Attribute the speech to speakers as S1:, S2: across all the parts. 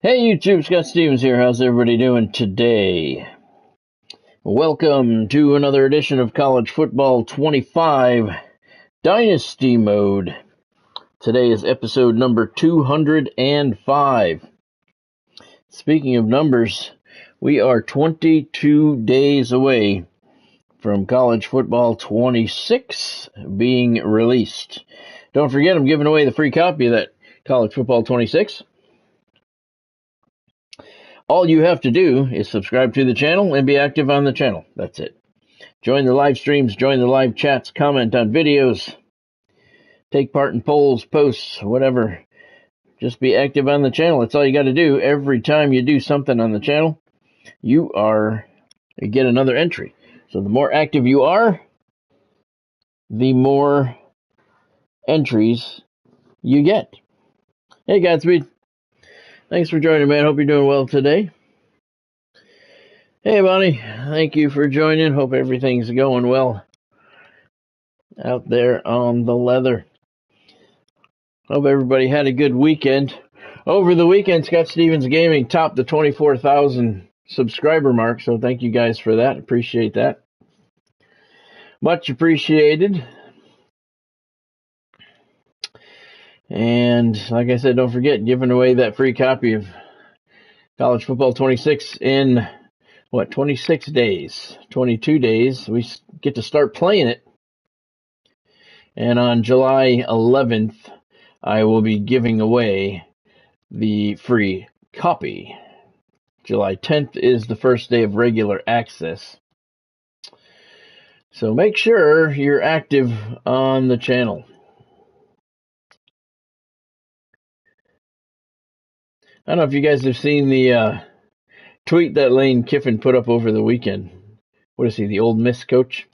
S1: Hey YouTube, Scott Stevens here. How's everybody doing today? Welcome to another edition of College Football 25 Dynasty Mode. Today is episode number 205. Speaking of numbers, we are 22 days away from College Football 26 being released. Don't forget, I'm giving away the free copy of that College Football 26. All you have to do is subscribe to the channel and be active on the channel. That's it. Join the live streams, join the live chats, comment on videos, take part in polls, posts, whatever. Just be active on the channel. That's all you got to do. Every time you do something on the channel, you get another entry. So the more active you are, the more entries you get. Hey, Godspeed. Thanks for joining, man. Hope you're doing well today. Hey, Bonnie. Thank you for joining. Hope everything's going well out there on the leather. Hope everybody had a good weekend. Over the weekend, Scott Stevens Gaming topped the 24,000 subscriber mark, so thank you guys for that. Appreciate that. Much appreciated. And like I said, don't forget, giving away that free copy of College Football 26 in, 26 days, 22 days. We get to start playing it. And on July 11th, I will be giving away the free copy. July 10th is the first day of regular access. So make sure you're active on the channel. I don't know if you guys have seen the tweet that Lane Kiffin put up over the weekend. What is he, the Ole Miss coach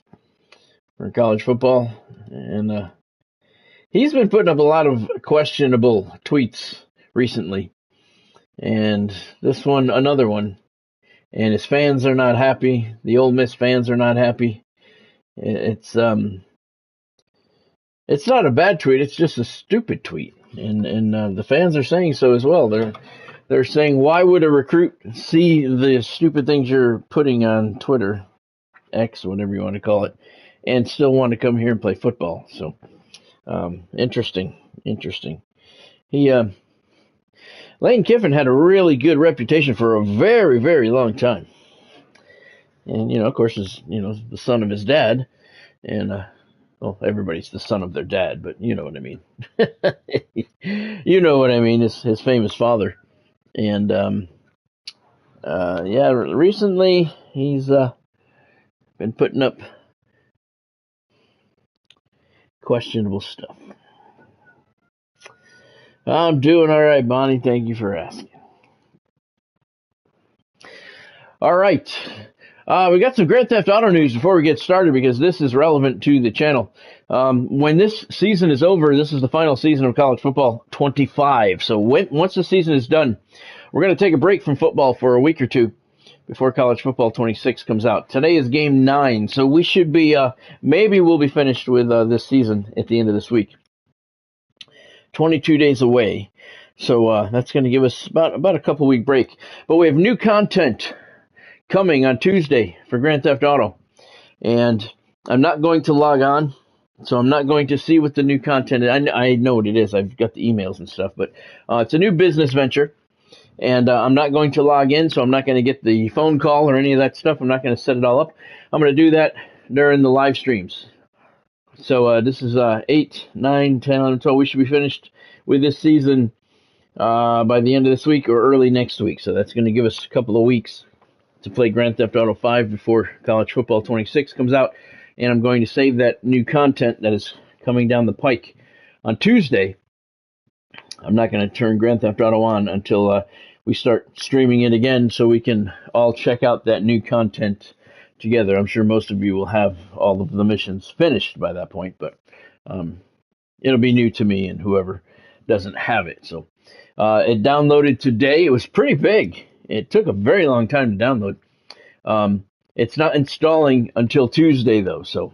S1: for college football? And he's been putting up a lot of questionable tweets recently. And this one, another one. And his fans are not happy. The Ole Miss fans are not happy. It's not a bad tweet. It's just a stupid tweet. And the fans are saying so as well. They're saying, why would a recruit see the stupid things you're putting on Twitter, X, whatever you want to call it, and still want to come here and play football? So, interesting. Lane Kiffin had a really good reputation for a very, very long time. And, of course, is the son of his dad. And, well, everybody's the son of their dad, but you know what I mean. You know what I mean, his famous father. And, recently he's been putting up questionable stuff. I'm doing all right, Bonnie. Thank you for asking. All right. We got some Grand Theft Auto news before we get started because this is relevant to the channel. When this season is over, this is the final season of College Football 25. So once the season is done, we're going to take a break from football for a week or two before College Football 26 comes out. Today is game 9, so we should be, maybe we'll be finished with this season at the end of this week. 22 days away. So that's going to give us about a couple week break. But we have new content coming on Tuesday for Grand Theft Auto. And I'm not going to log on, so I'm not going to see what the new content is. I know what it is. I've got the emails and stuff, but it's a new business venture. And I'm not going to log in, so I'm not going to get the phone call or any of that stuff. I'm not going to set it all up. I'm going to do that during the live streams. So this is 8, 9, 10, 11, 12. We should be finished with this season by the end of this week or early next week. So that's going to give us a couple of weeks to play Grand Theft Auto 5 before College Football 26 comes out. And I'm going to save that new content that is coming down the pike on Tuesday. I'm not going to turn Grand Theft Auto on until we start streaming it again so we can all check out that new content together. I'm sure most of you will have all of the missions finished by that point, but it'll be new to me and whoever doesn't have it. So it downloaded today. It was pretty big. It took a very long time to download. It's not installing until Tuesday though, so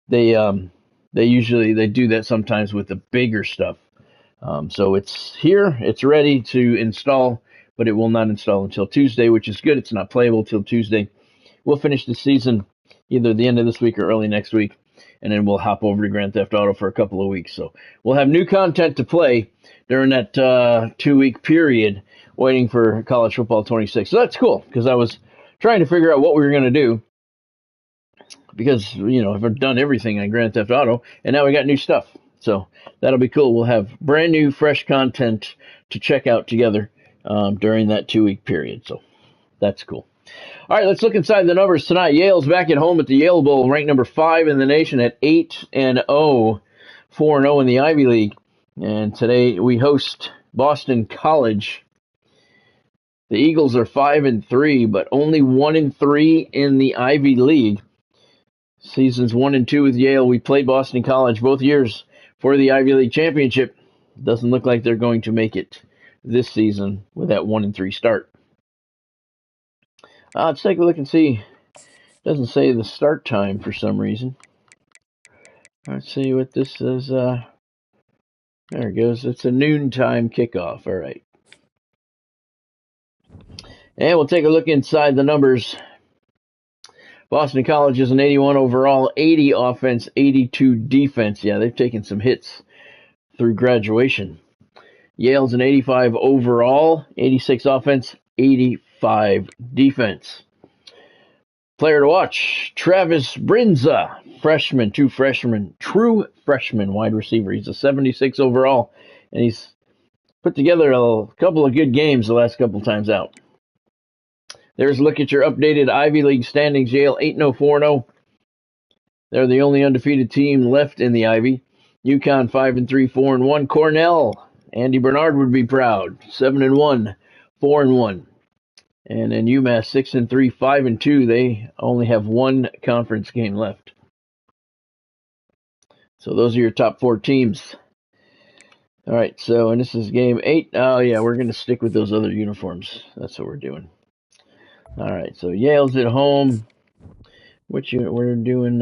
S1: they usually do that sometimes with the bigger stuff. So it's here, it's ready to install, but it will not install until Tuesday, which is good. It's not playable till Tuesday. We'll finish the season either the end of this week or early next week, and then we'll hop over to Grand Theft Auto for a couple of weeks. So we'll have new content to play during that 2-week period waiting for College Football 26. So that's cool, because I was trying to figure out what we were going to do, because, I've done everything on Grand Theft Auto, and now we got new stuff. So that'll be cool. We'll have brand new, fresh content to check out together during that 2-week period. So that's cool. All right, let's look inside the numbers tonight. Yale's back at home at the Yale Bowl, ranked number 5 in the nation at 8-0, 4-0 in the Ivy League. And today we host Boston College. The Eagles are 5-3, but only 1-3 in the Ivy League. Seasons 1 and 2 with Yale. We played Boston College both years for the Ivy League championship. Doesn't look like they're going to make it this season with that 1-3 start. Let's take a look and see. Doesn't say the start time for some reason. Let's see what this is. There it goes. It's a noontime kickoff. All right. And we'll take a look inside the numbers. Boston College is an 81 overall, 80 offense, 82 defense. Yeah, they've taken some hits through graduation. Yale's an 85 overall, 86 offense, 85 defense. Player to watch, Travis Brinza, true freshman wide receiver. He's a 76 overall, and he's put together a couple of good games the last couple times out. There's a look at your updated Ivy League standings. Yale 8-0, 4-0. They're the only undefeated team left in the Ivy. UConn 5-3, 4-1. Cornell, Andy Bernard would be proud, 7-1, 4-1. And then UMass 6-3, 5-2. They only have one conference game left. So those are your top 4 teams. All right, and this is game 8. Oh, yeah, we're going to stick with those other uniforms. That's what we're doing. All right, so Yale's at home. We're doing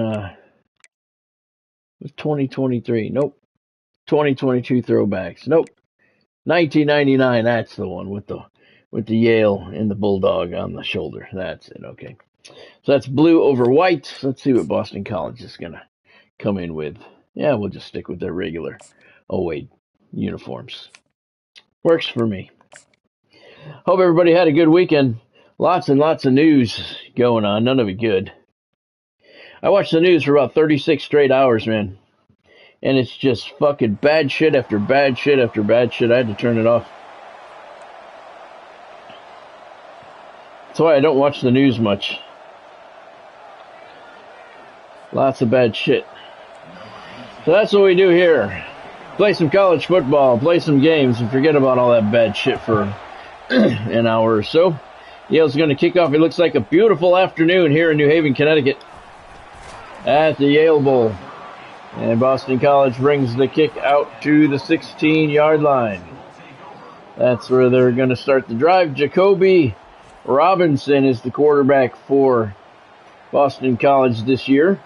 S1: 2023. Nope. 2022 throwbacks. Nope. 1999. That's the one with the Yale and the Bulldog on the shoulder. That's it. Okay. So that's blue over white. Let's see what Boston College is gonna come in with. Yeah, we'll just stick with their regular 08 uniforms. Works for me. Hope everybody had a good weekend. Lots and lots of news going on. None of it good. I watched the news for about 36 straight hours, man. And it's just fucking bad shit after bad shit after bad shit. I had to turn it off. That's why I don't watch the news much. Lots of bad shit. So that's what we do here. Play some college football, play some games, and forget about all that bad shit for an hour or so. Yale's going to kick off. It looks like a beautiful afternoon here in New Haven, Connecticut at the Yale Bowl. And Boston College brings the kick out to the 16-yard line. That's where they're going to start the drive. Jacoby Robinson is the quarterback for Boston College this year.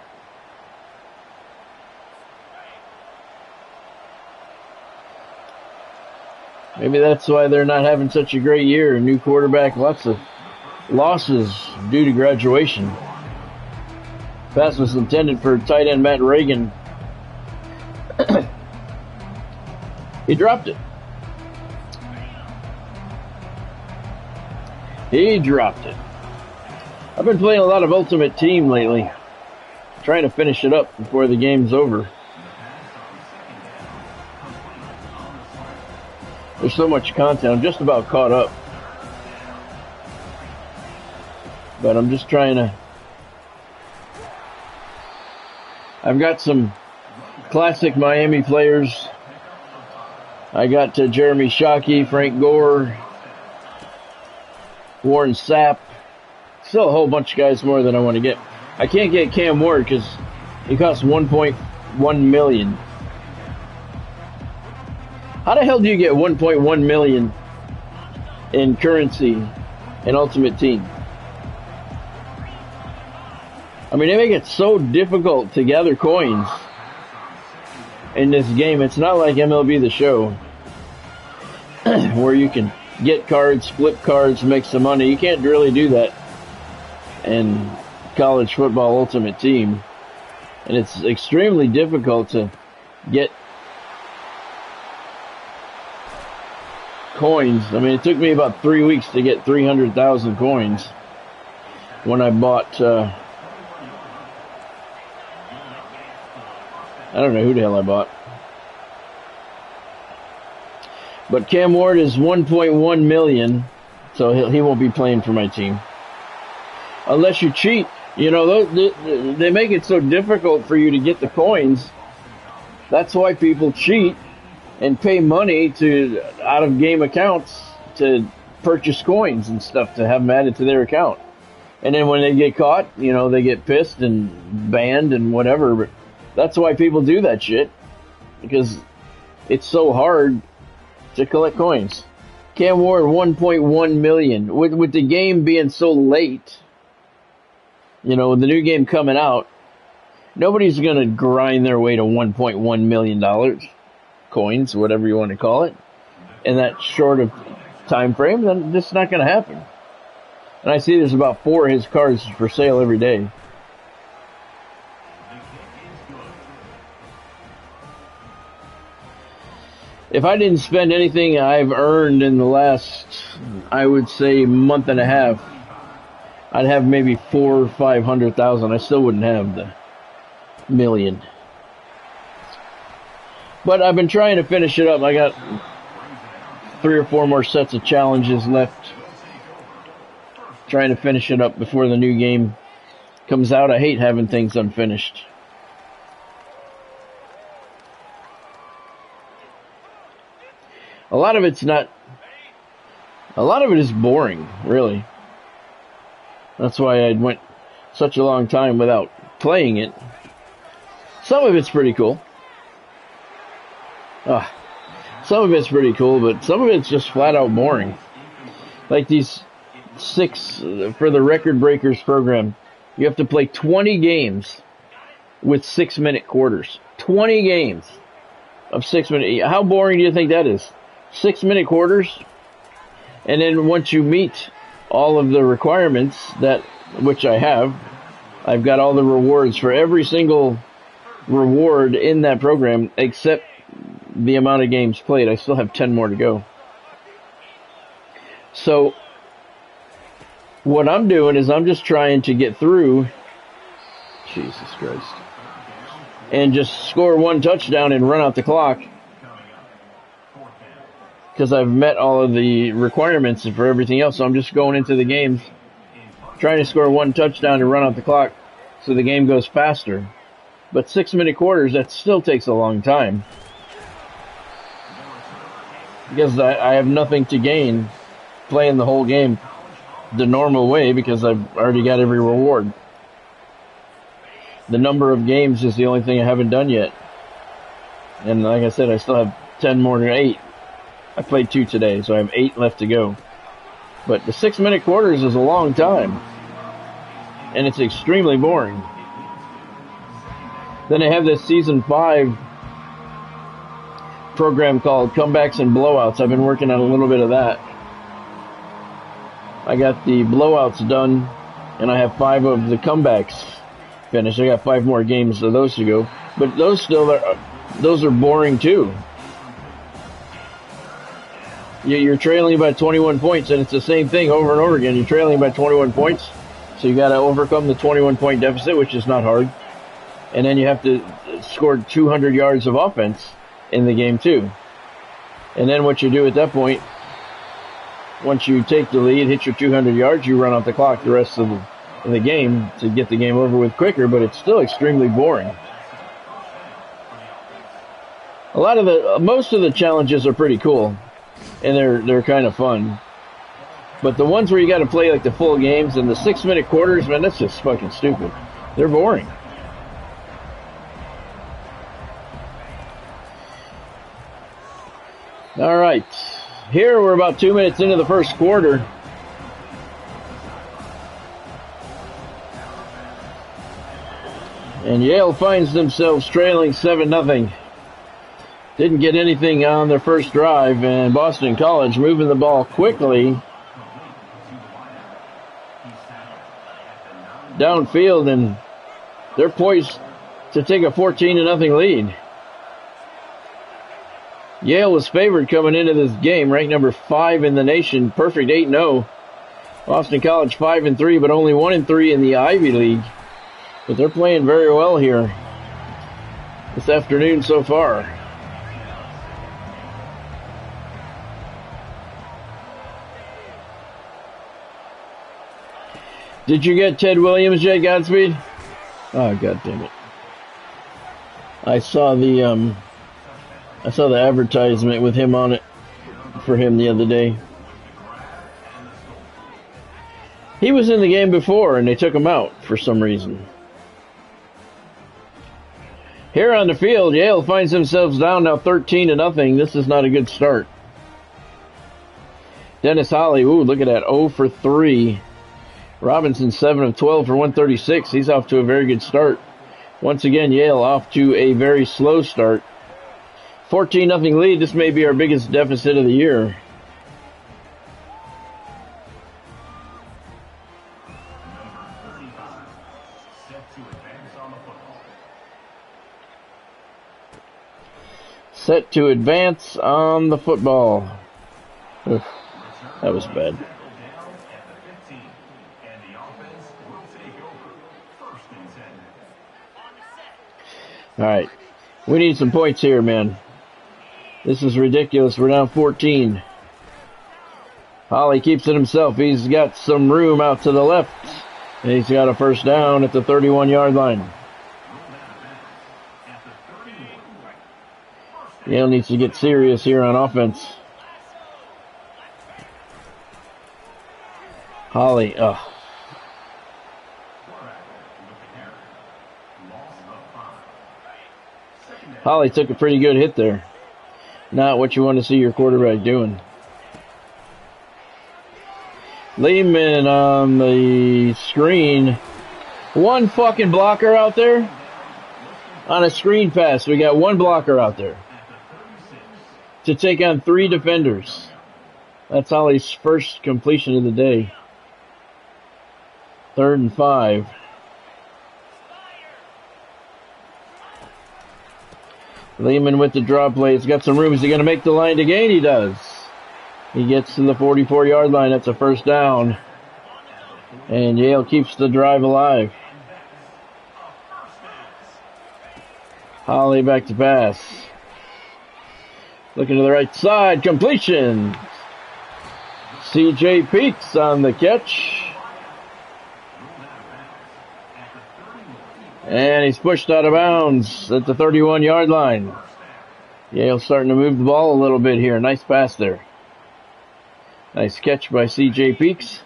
S1: Maybe that's why they're not having such a great year. New quarterback, lots of losses due to graduation. Pass was intended for tight end Matt Reagan. He dropped it. I've been playing a lot of Ultimate Team lately. Trying to finish it up before the game's over. There's so much content. I'm just about caught up. But I'm just trying to... I've got some classic Miami players. I got Jeremy Shockey, Frank Gore, Warren Sapp. Still a whole bunch of guys more than I want to get. I can't get Cam Ward because he costs $1.1 million. How the hell do you get $1.1 million in currency in Ultimate Team? I mean, they make it so difficult to gather coins in this game. It's not like MLB The Show. where you can get cards, flip cards, make some money. You can't really do that in college football Ultimate Team. And it's extremely difficult to get coins. I mean, it took me about 3 weeks to get 300,000 coins when I bought, I don't know who the hell I bought. But Cam Ward is 1.1 million, so he won't be playing for my team. Unless you cheat. You know, they make it so difficult for you to get the coins. That's why people cheat and pay money to out-of-game accounts to purchase coins and stuff to have them added to their account. And then when they get caught, you know, they get pissed and banned and whatever. But that's why people do that shit, because it's so hard to collect coins. Cam Ward, 1.1 million. With the game being so late, you know, the new game coming out, nobody's going to grind their way to $1.1 million coins, whatever you want to call it, in that short of time frame. Then this is not going to happen. And I see there's about 4 of his cards for sale every day. If I didn't spend anything I've earned in the last, I would say, month and a half, I'd have maybe 400,000 or 500,000. I still wouldn't have the million. But I've been trying to finish it up. I got 3 or 4 more sets of challenges left. Trying to finish it up before the new game comes out. I hate having things unfinished. A lot of it is boring, really. That's why I went such a long time without playing it. Some of it's pretty cool. Some of it's pretty cool, but some of it's just flat out boring. Like these 6 for the Record Breakers program. You have to play 20 games with 6-minute quarters. 20 games of 6-minute. How boring do you think that is? 6-minute quarters, and then once you meet all of the requirements, which I have, I've got all the rewards for every single reward in that program except the amount of games played. I still have 10 more to go. So what I'm doing is I'm just trying to get through, Jesus Christ, and just score 1 touchdown and run out the clock, because I've met all of the requirements for everything else. So I'm just going into the games, trying to score 1 touchdown and run out the clock so the game goes faster. But 6-minute quarters, that still takes a long time, because I have nothing to gain playing the whole game the normal way, because I've already got every reward. The number of games is the only thing I haven't done yet. And like I said, I still have 10 more to 8. I played 2 today, so I have 8 left to go. But the 6-minute quarters is a long time, and it's extremely boring. Then they have this Season 5 program called Comebacks and Blowouts. I've been working on a little bit of that. I got the blowouts done, and I have 5 of the comebacks finished. I got 5 more games of those to go. But those are boring too. You're trailing by 21 points, and it's the same thing over and over again. You're trailing by 21 points, so you got to overcome the 21-point deficit, which is not hard. And then you have to score 200 yards of offense in the game too. And then what you do at that point, once you take the lead, hit your 200 yards, you run out the clock the rest of the game to get the game over with quicker, but it's still extremely boring. Most of the challenges are pretty cool, and they're kind of fun. But the ones where you got to play like the full games and the 6-minute quarters, man, that's just fucking stupid. They're boring. All right. Here we're about 2 minutes into the first quarter. And Yale finds themselves trailing 7-0. Didn't get anything on their first drive, and Boston College moving the ball quickly downfield, and they're poised to take a 14-0 lead. Yale was favored coming into this game, ranked number 5 in the nation, perfect 8-0. Boston College 5-3, but only 1-3 in the Ivy League. But they're playing very well here this afternoon so far. Did you get Ted Williams yet, Godspeed? Oh, God damn it. I saw the advertisement with him on it for him the other day. He was in the game before, and they took him out for some reason. Here on the field, Yale finds themselves down now 13-0. This is not a good start. Dennis Holly, ooh, look at that, 0 for 3. Robinson, 7 of 12 for 136. He's off to a very good start. Once again, Yale off to a very slow start. 14-0 lead. This may be our biggest deficit of the year. Set to advance on the football. Oof, that was bad. All right. We need some points here, man. This is ridiculous. We're down 14. Holly keeps it himself. He's got some room out to the left. And he's got a first down at the 31-yard line. Yale needs to get serious here on offense. Holly, Holly took a pretty good hit there. Not what you want to see your quarterback doing. Lehman on the screen. One fucking blocker out there. On a screen pass, we got one blocker out there to take on 3 defenders. That's Holly's first completion of the day. 3rd and 5. Lehman with the draw play. He's got some room. Is he going to make the line to gain? He does. He gets to the 44-yard line. That's a first down. And Yale keeps the drive alive. Holly back to pass. Looking to the right side. Completion. C.J. Peaks on the catch. And he's pushed out of bounds at the 31-yard line. Yale starting to move the ball a little bit here. Nice pass there. Nice catch by C.J. Peaks.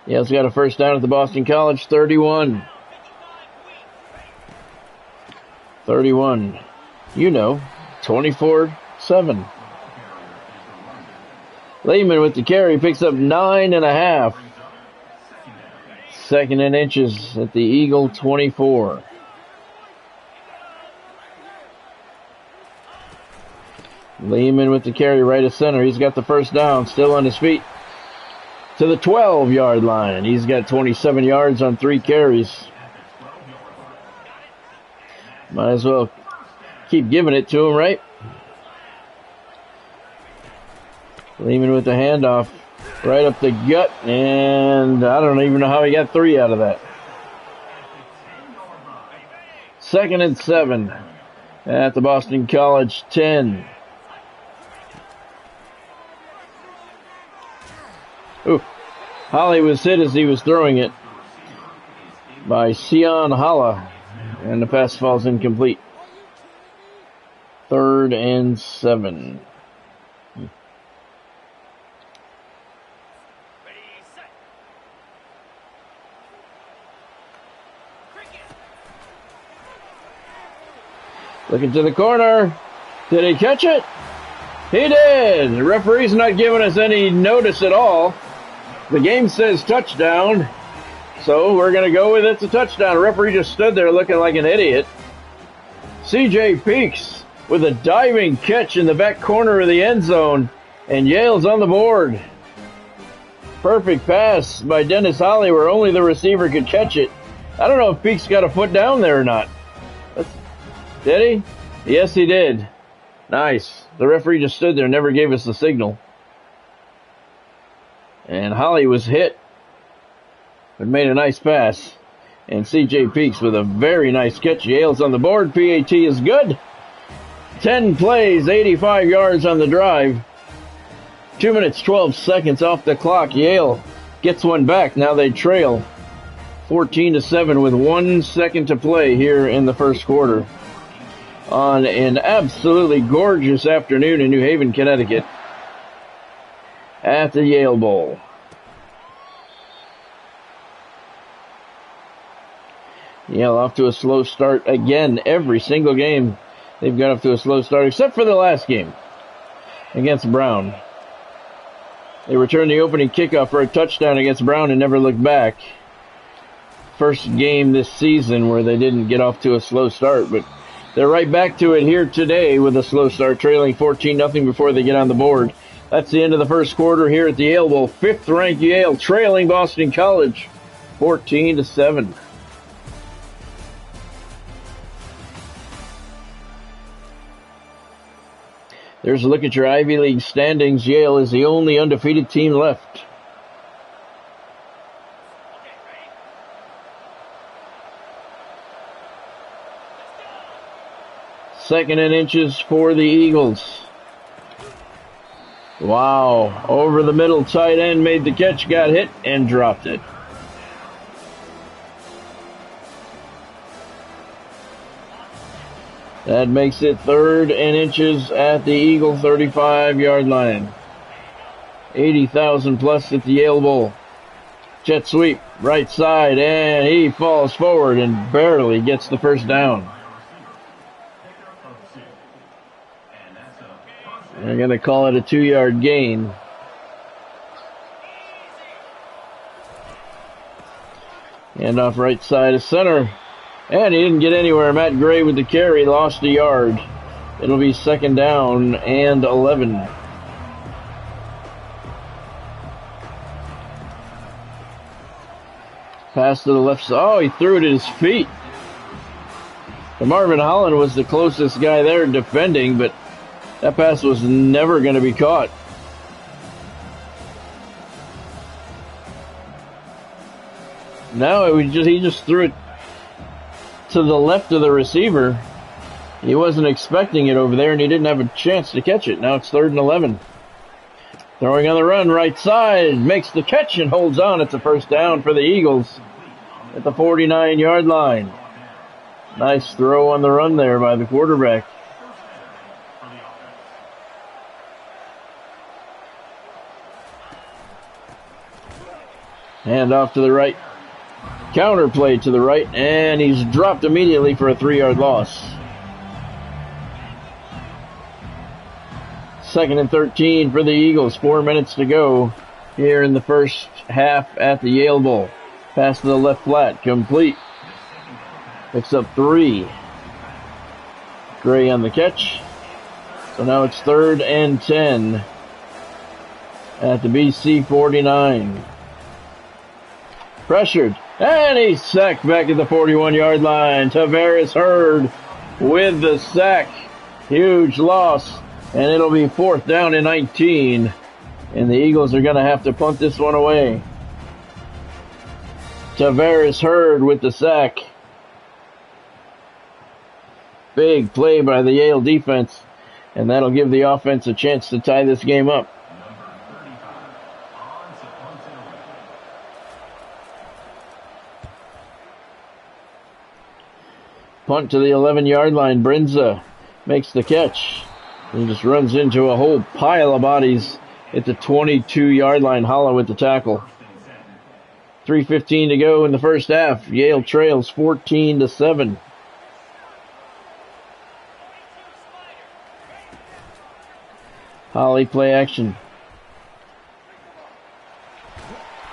S1: Yale's got a first down at the Boston College 31. 31. You know, 24-7. Lehman with the carry picks up 9.5. 2nd and inches at the Eagle 24. Lehman with the carry right of center. He's got the first down, still on his feet. To the 12-yard line. He's got 27 yards on 3 carries. Might as well keep giving it to him, right? Lehman with the handoff. Right up the gut, and I don't even know how he got 3 out of that. 2nd and 7 at the Boston College 10. Ooh, Holly was hit as he was throwing it by Sion Hala, and the pass falls incomplete. 3rd and 7. Looking to the corner. Did he catch it? He did. The referee's not giving us any notice at all. The game says touchdown. So we're going to go with it's a touchdown. The referee just stood there looking like an idiot. C.J. Peaks with a diving catch in the back corner of the end zone, and Yale's on the board. Perfect pass by Dennis Holly where only the receiver could catch it. I don't know if Peaks got a foot down there or not. Did he? Yes, he did. Nice. The referee just stood there and never gave us the signal. And Holly was hit, but made a nice pass. And C.J. Peaks with a very nice catch. Yale's on the board. PAT is good. 10 plays, 85 yards on the drive. 2 minutes, 12 seconds off the clock. Yale gets one back. Now they trail 14-7 with 1 second to play here in the first quarter. On an absolutely gorgeous afternoon in New Haven, Connecticut, at the Yale Bowl. Yale off to a slow start again. Every single game they've got off to a slow start, except for the last game against Brown. They returned the opening kickoff for a touchdown against Brown and never looked back. First game this season where they didn't get off to a slow start, but they're right back to it here today with a slow start, trailing 14-0 before they get on the board. That's the end of the first quarter here at the Yale Bowl. 5th-ranked Yale trailing Boston College 14-7. There's a look at your Ivy League standings. Yale is the only undefeated team left. Second and inches for the Eagles. Wow. Over the middle, tight end made the catch, got hit, and dropped it. That makes it 3rd and inches at the Eagle 35-yard line. 80,000 plus at the Yale Bowl. Jet sweep, right side, and he falls forward and barely gets the first down. They're going to call it a 2-yard gain. And off right side of center. And he didn't get anywhere. Matt Gray with the carry, lost a yard. It'll be 2nd down and 11. Pass to the left side. Oh, he threw it at his feet. And Marvin Holland was the closest guy there defending, but that pass was never going to be caught. No, he just threw it to the left of the receiver. He wasn't expecting it over there, and he didn't have a chance to catch it. Now it's 3rd and 11. Throwing on the run, right side, makes the catch and holds on. It's a first down for the Eagles at the 49-yard line. Nice throw on the run there by the quarterback. Hand off to the right. Counter play to the right, and he's dropped immediately for a 3-yard loss. 2nd and 13 for the Eagles. 4 minutes to go here in the first half at the Yale Bowl. Pass to the left flat, complete. Picks up 3. Gray on the catch. So now it's 3rd and 10 at the BC 49. Pressured. And he's sacked back at the 41-yard line. Tavares Hurd with the sack. Huge loss. And it'll be 4th down and 19. And the Eagles are going to have to punt this one away. Tavares Hurd with the sack. Big play by the Yale defense. And that'll give the offense a chance to tie this game up. Punt to the 11-yard line. Brinza makes the catch. He just runs into a whole pile of bodies at the 22-yard line. Hollow with the tackle. 3:15 to go in the first half. Yale trails 14-7. Holly play action.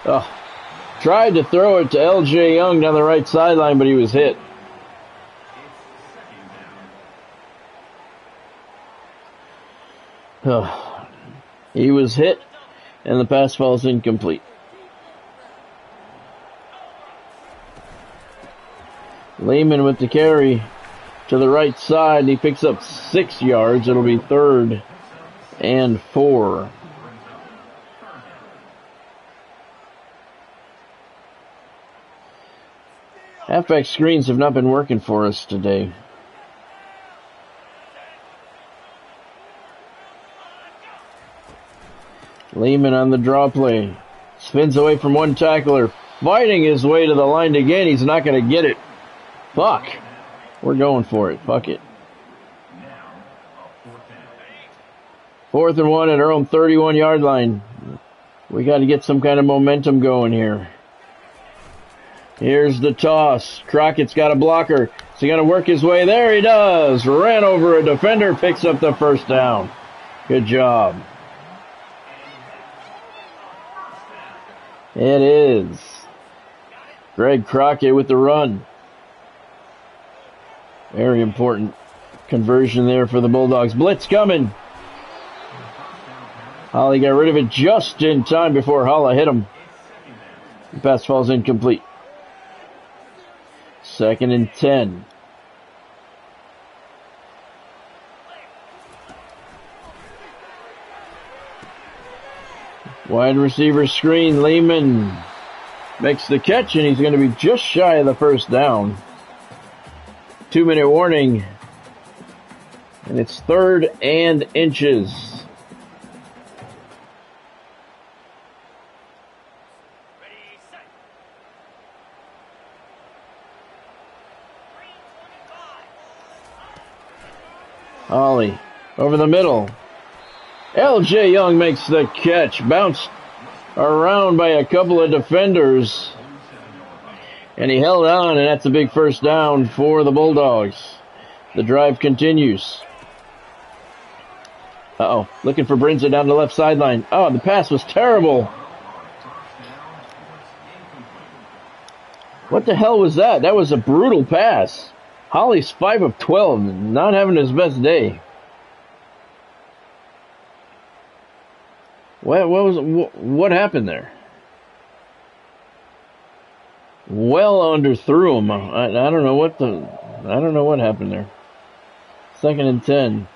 S1: Oh, tried to throw it to L.J. Young down the right sideline, but he was hit. He was hit, and the pass falls incomplete. Lehman with the carry to the right side. He picks up 6 yards. It'll be 3rd and 4. Halfback screens have not been working for us today. Lehman on the draw play. Spins away from one tackler. Fighting his way to the line again. He's not going to get it. Fuck. We're going for it. Fuck it. 4th and 1 at our own 31-yard line. We got to get some kind of momentum going here. Here's the toss. Crockett's got a blocker. Is he going to work his way? There he does. Ran over a defender. Picks up the first down. Good job. It is Greg Crockett with the run. Very important conversion there for the Bulldogs. Blitz coming. Holly got rid of it just in time before Holla hit him. The pass falls incomplete. 2nd and 10. Wide receiver screen. Lehman makes the catch, and he's going to be just shy of the first down. 2-minute warning. And it's 3rd and inches. Holly over the middle. L.J. Young makes the catch. Bounced around by a couple of defenders. And he held on, and that's a big first down for the Bulldogs. The drive continues. Uh-oh. Looking for Brinza down the left sideline. Oh, the pass was terrible. What the hell was that? That was a brutal pass. Holly's 5 of 12, not having his best day. What happened there? Well underthrew him. I don't know what happened there. 2nd and 10.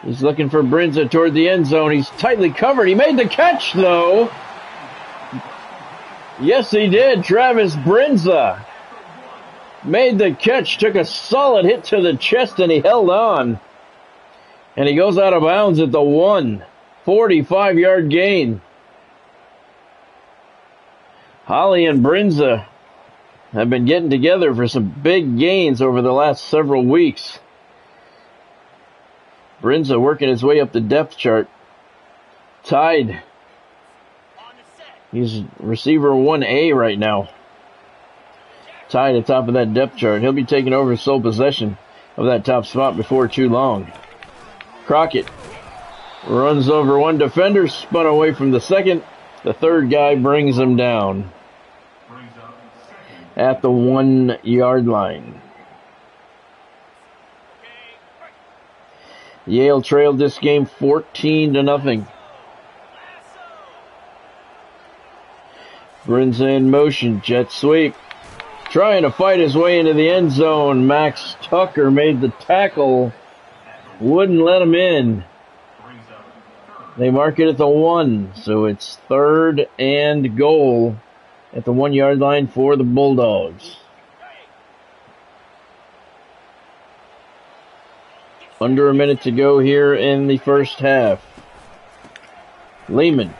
S1: He's looking for Brinza toward the end zone. He's tightly covered. He made the catch though. Yes, he did. Travis Brinza made the catch, took a solid hit to the chest, and he held on. And he goes out of bounds at the 1. 45-yard gain. Holly and Brinza have been getting together for some big gains over the last several weeks. Brinza working his way up the depth chart. Tied. He's receiver 1A right now. Tied at the top of that depth chart. He'll be taking over sole possession of that top spot before too long. Crockett runs over one defender, spun away from the second. The third guy brings him down at the 1-yard line. Yale trailed this game 14-0. Brinza in motion, jet sweep. Trying to fight his way into the end zone. Max Tucker made the tackle. Wouldn't let him in. They mark it at the 1, so it's 3rd and goal at the 1-yard line for the Bulldogs. Under a minute to go here in the first half. Lehman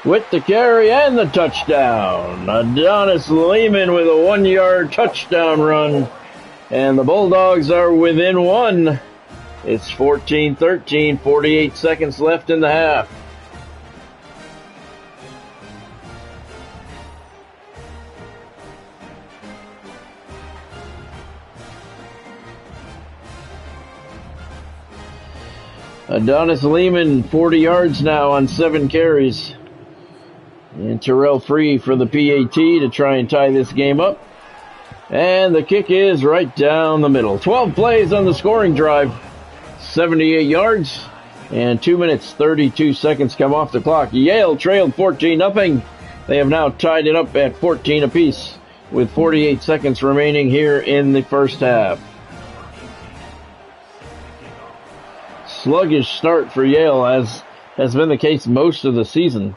S1: with the carry and the touchdown. Adonis Lehman with a 1-yard touchdown run. And the Bulldogs are within 1. It's 14-13, 48 seconds left in the half. Adonis Lehman, 40 yards now on 7 carries. And Terrell Free for the PAT to try and tie this game up. And the kick is right down the middle. 12 plays on the scoring drive. 78 yards. And 2 minutes, 32 seconds come off the clock. Yale trailed 14-0. They have now tied it up at 14 apiece with 48 seconds remaining here in the first half. Sluggish start for Yale, as has been the case most of the season.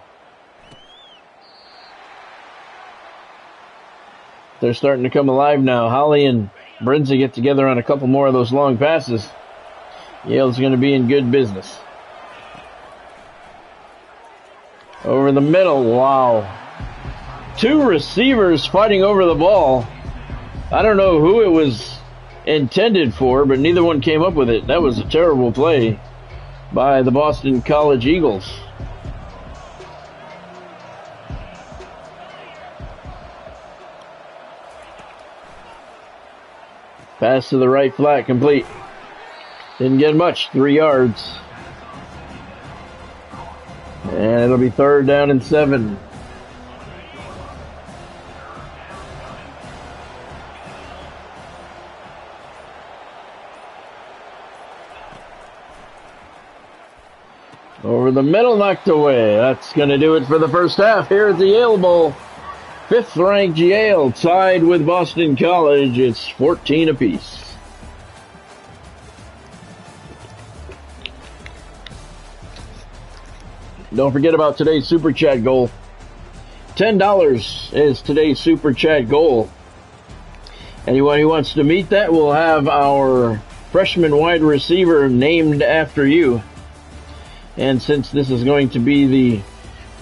S1: They're starting to come alive now. Holly and Brinza get together on a couple more of those long passes. Yale's going to be in good business. Over the middle, wow. 2 receivers fighting over the ball. I don't know who it was intended for, but neither one came up with it. That was a terrible play by the Boston College Eagles. Pass to the right flat, complete. Didn't get much, 3 yards. And it'll be 3rd down and 7. Over the middle, knocked away. That's going to do it for the first half here at the Yale Bowl. 5th-ranked Yale tied with Boston College. It's 14 apiece. Don't forget about today's Super Chat goal. $10 is today's Super Chat goal. Anyone who wants to meet that will have our freshman wide receiver named after you. And since this is going to be the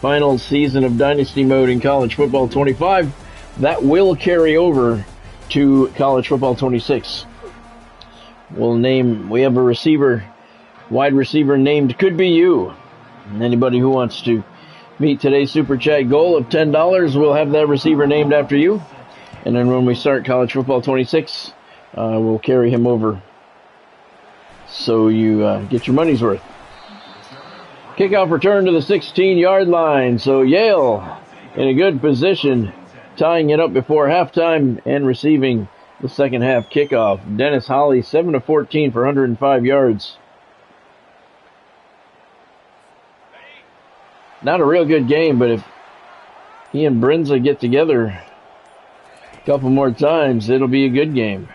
S1: final season of Dynasty mode in College Football 25, that will carry over to College Football 26. We have a receiver, wide receiver named Could Be You. And anybody who wants to meet today's Super Chat goal of $10 will have that receiver named after you. And then when we start College Football 26, we'll carry him over so you get your money's worth. Kickoff return to the 16-yard line. So Yale in a good position, tying it up before halftime and receiving the second half kickoff. Dennis Holly, 7 of 14 for 105 yards. Not a real good game, but if he and Brinza get together a couple more times, it'll be a good game.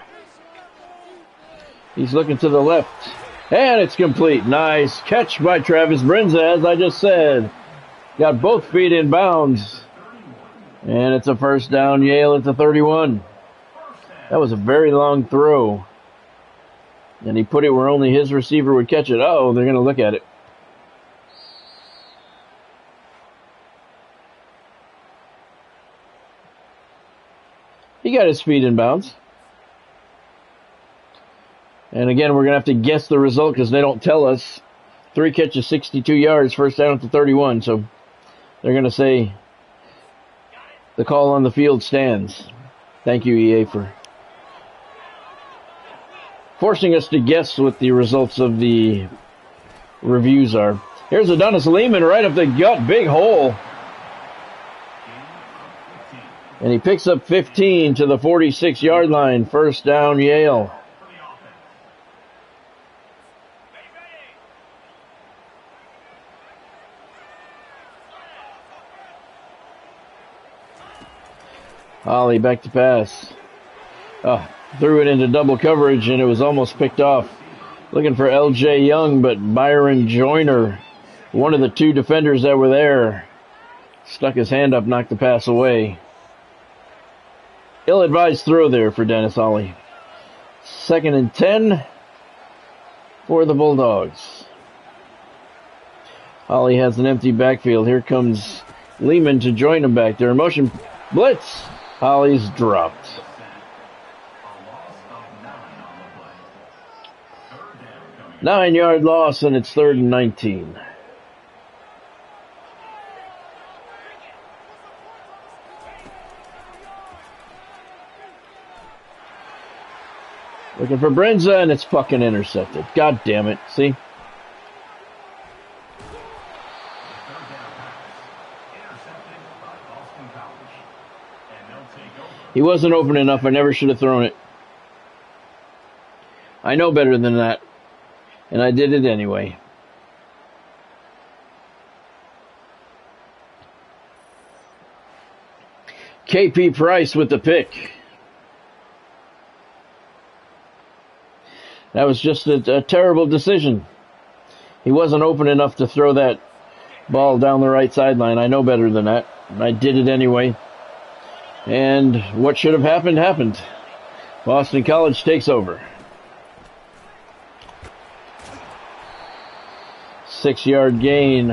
S1: He's looking to the left. And it's complete. Nice catch by Travis Brinza, as I just said. Got both feet in bounds. And it's a first down. Yale at the 31. That was a very long throw. And he put it where only his receiver would catch it. Oh, they're going to look at it. He got his feet in bounds. And again, we're going to have to guess the result because they don't tell us. 3 catches, 62 yards, first down at the 31. So they're going to say the call on the field stands. Thank you, EA, for forcing us to guess what the results of the reviews are. Here's Adonis Lehman right up the gut, big hole. And he picks up 15 to the 46-yard line. First down, Yale. Holly back to pass. Threw it into double coverage, and it was almost picked off. Looking for L.J. Young, but Byron Joyner, one of the 2 defenders that were there, stuck his hand up, knocked the pass away. Ill-advised throw there for Dennis Holly. 2nd and 10 for the Bulldogs. Holly has an empty backfield. Here comes Lehman to join him back there. Motion blitz. Holly's dropped. Nine-yard loss, and it's 3rd and 19. Looking for Brinza, and it's fucking intercepted. God damn it. See? He He wasn't open enough. I never should have thrown it. I know better than that. And I did it anyway. KP Price with the pick. That was just a terrible decision. He wasn't open enough to throw that ball down the right sideline. I know better than that. I did it anyway. And what should have happened, happened. Boston College takes over. 6-yard gain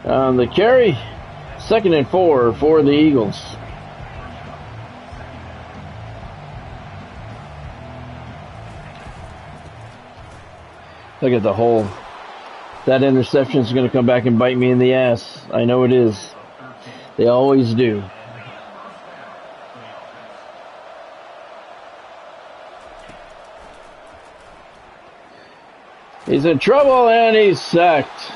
S1: on the carry. 2nd and 4 for the Eagles. Look at the hole. That interception is going to come back and bite me in the ass. I know it is. They always do. He's in trouble and he's sacked.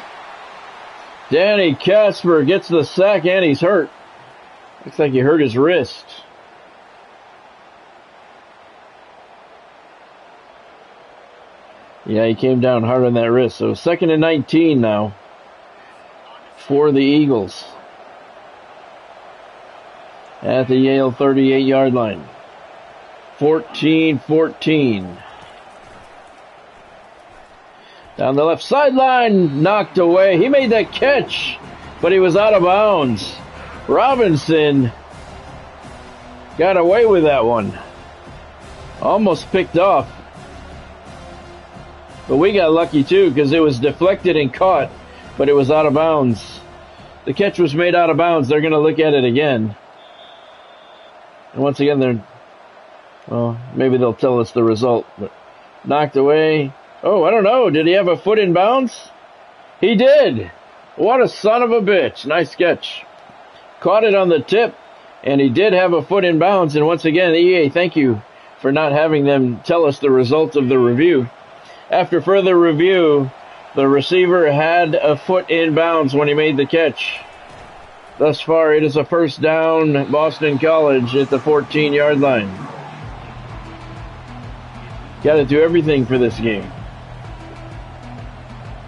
S1: Danny Casper gets the sack and he's hurt. Looks like he hurt his wrist. Yeah, he came down hard on that wrist. So 2nd and 19 now for the Eagles at the Yale 38-yard line. 14-14. Down the left sideline, knocked away. He made that catch, but he was out of bounds. Robinson got away with that one. Almost picked off. But we got lucky too because it was deflected and caught, but it was out of bounds. The catch was made out of bounds. They're going to look at it again. And once again, maybe they'll tell us the result. But knocked away. Oh, I don't know. Did he have a foot in bounds? He did. What a son of a bitch. Nice catch. Caught it on the tip, and he did have a foot in bounds. And once again, EA, thank you for not having them tell us the result of the review. After further review, the receiver had a foot in bounds when he made the catch. Thus far, it is a first down, Boston College at the 14-yard line. Got to do everything for this game.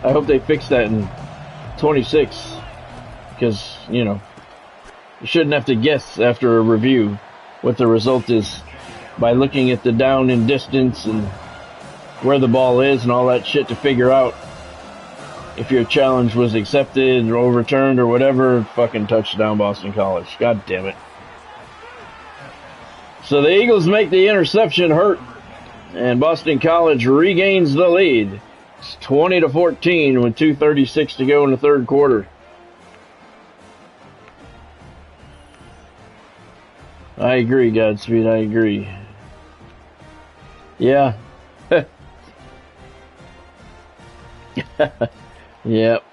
S1: I hope they fix that in 26, because, you shouldn't have to guess after a review what the result is by looking at the down and distance and where the ball is and all that shit to figure out if your challenge was accepted or overturned or whatever. Fucking touchdown, Boston College. God damn it. So the Eagles make the interception hurt, and Boston College regains the lead. It's 20-14 with 2:36 to go in the third quarter. I agree, Godspeed. I agree. Yeah. Yep.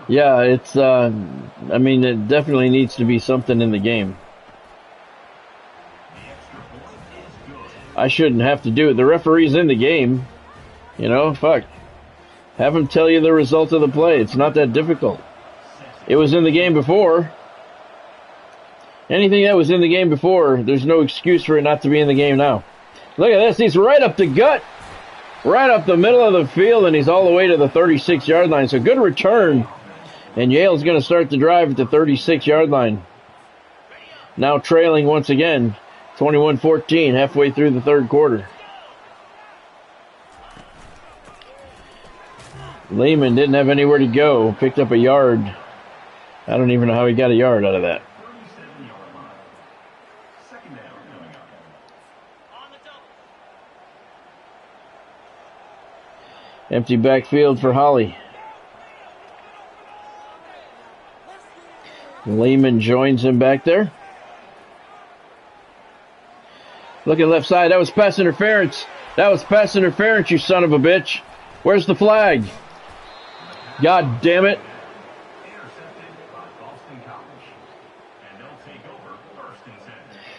S1: Yeah, it's, it definitely needs to be something in the game. I shouldn't have to do it. The referee's in the game. Fuck. Have him tell you the result of the play. It's not that difficult. It was in the game before. Anything that was in the game before, there's no excuse for it not to be in the game now. Look at this. He's right up the gut. Right up the middle of the field, and he's all the way to the 36-yard line. So good return. And Yale's going to start the drive at the 36-yard line. Now trailing once again, 21-14, halfway through the third quarter. Lehman didn't have anywhere to go. Picked up a yard. I don't even know how he got a yard out of that. Empty backfield for Holly. Lehman joins him back there. Looking left side. That was pass interference. That was pass interference, you son of a bitch. Where's the flag? God damn it.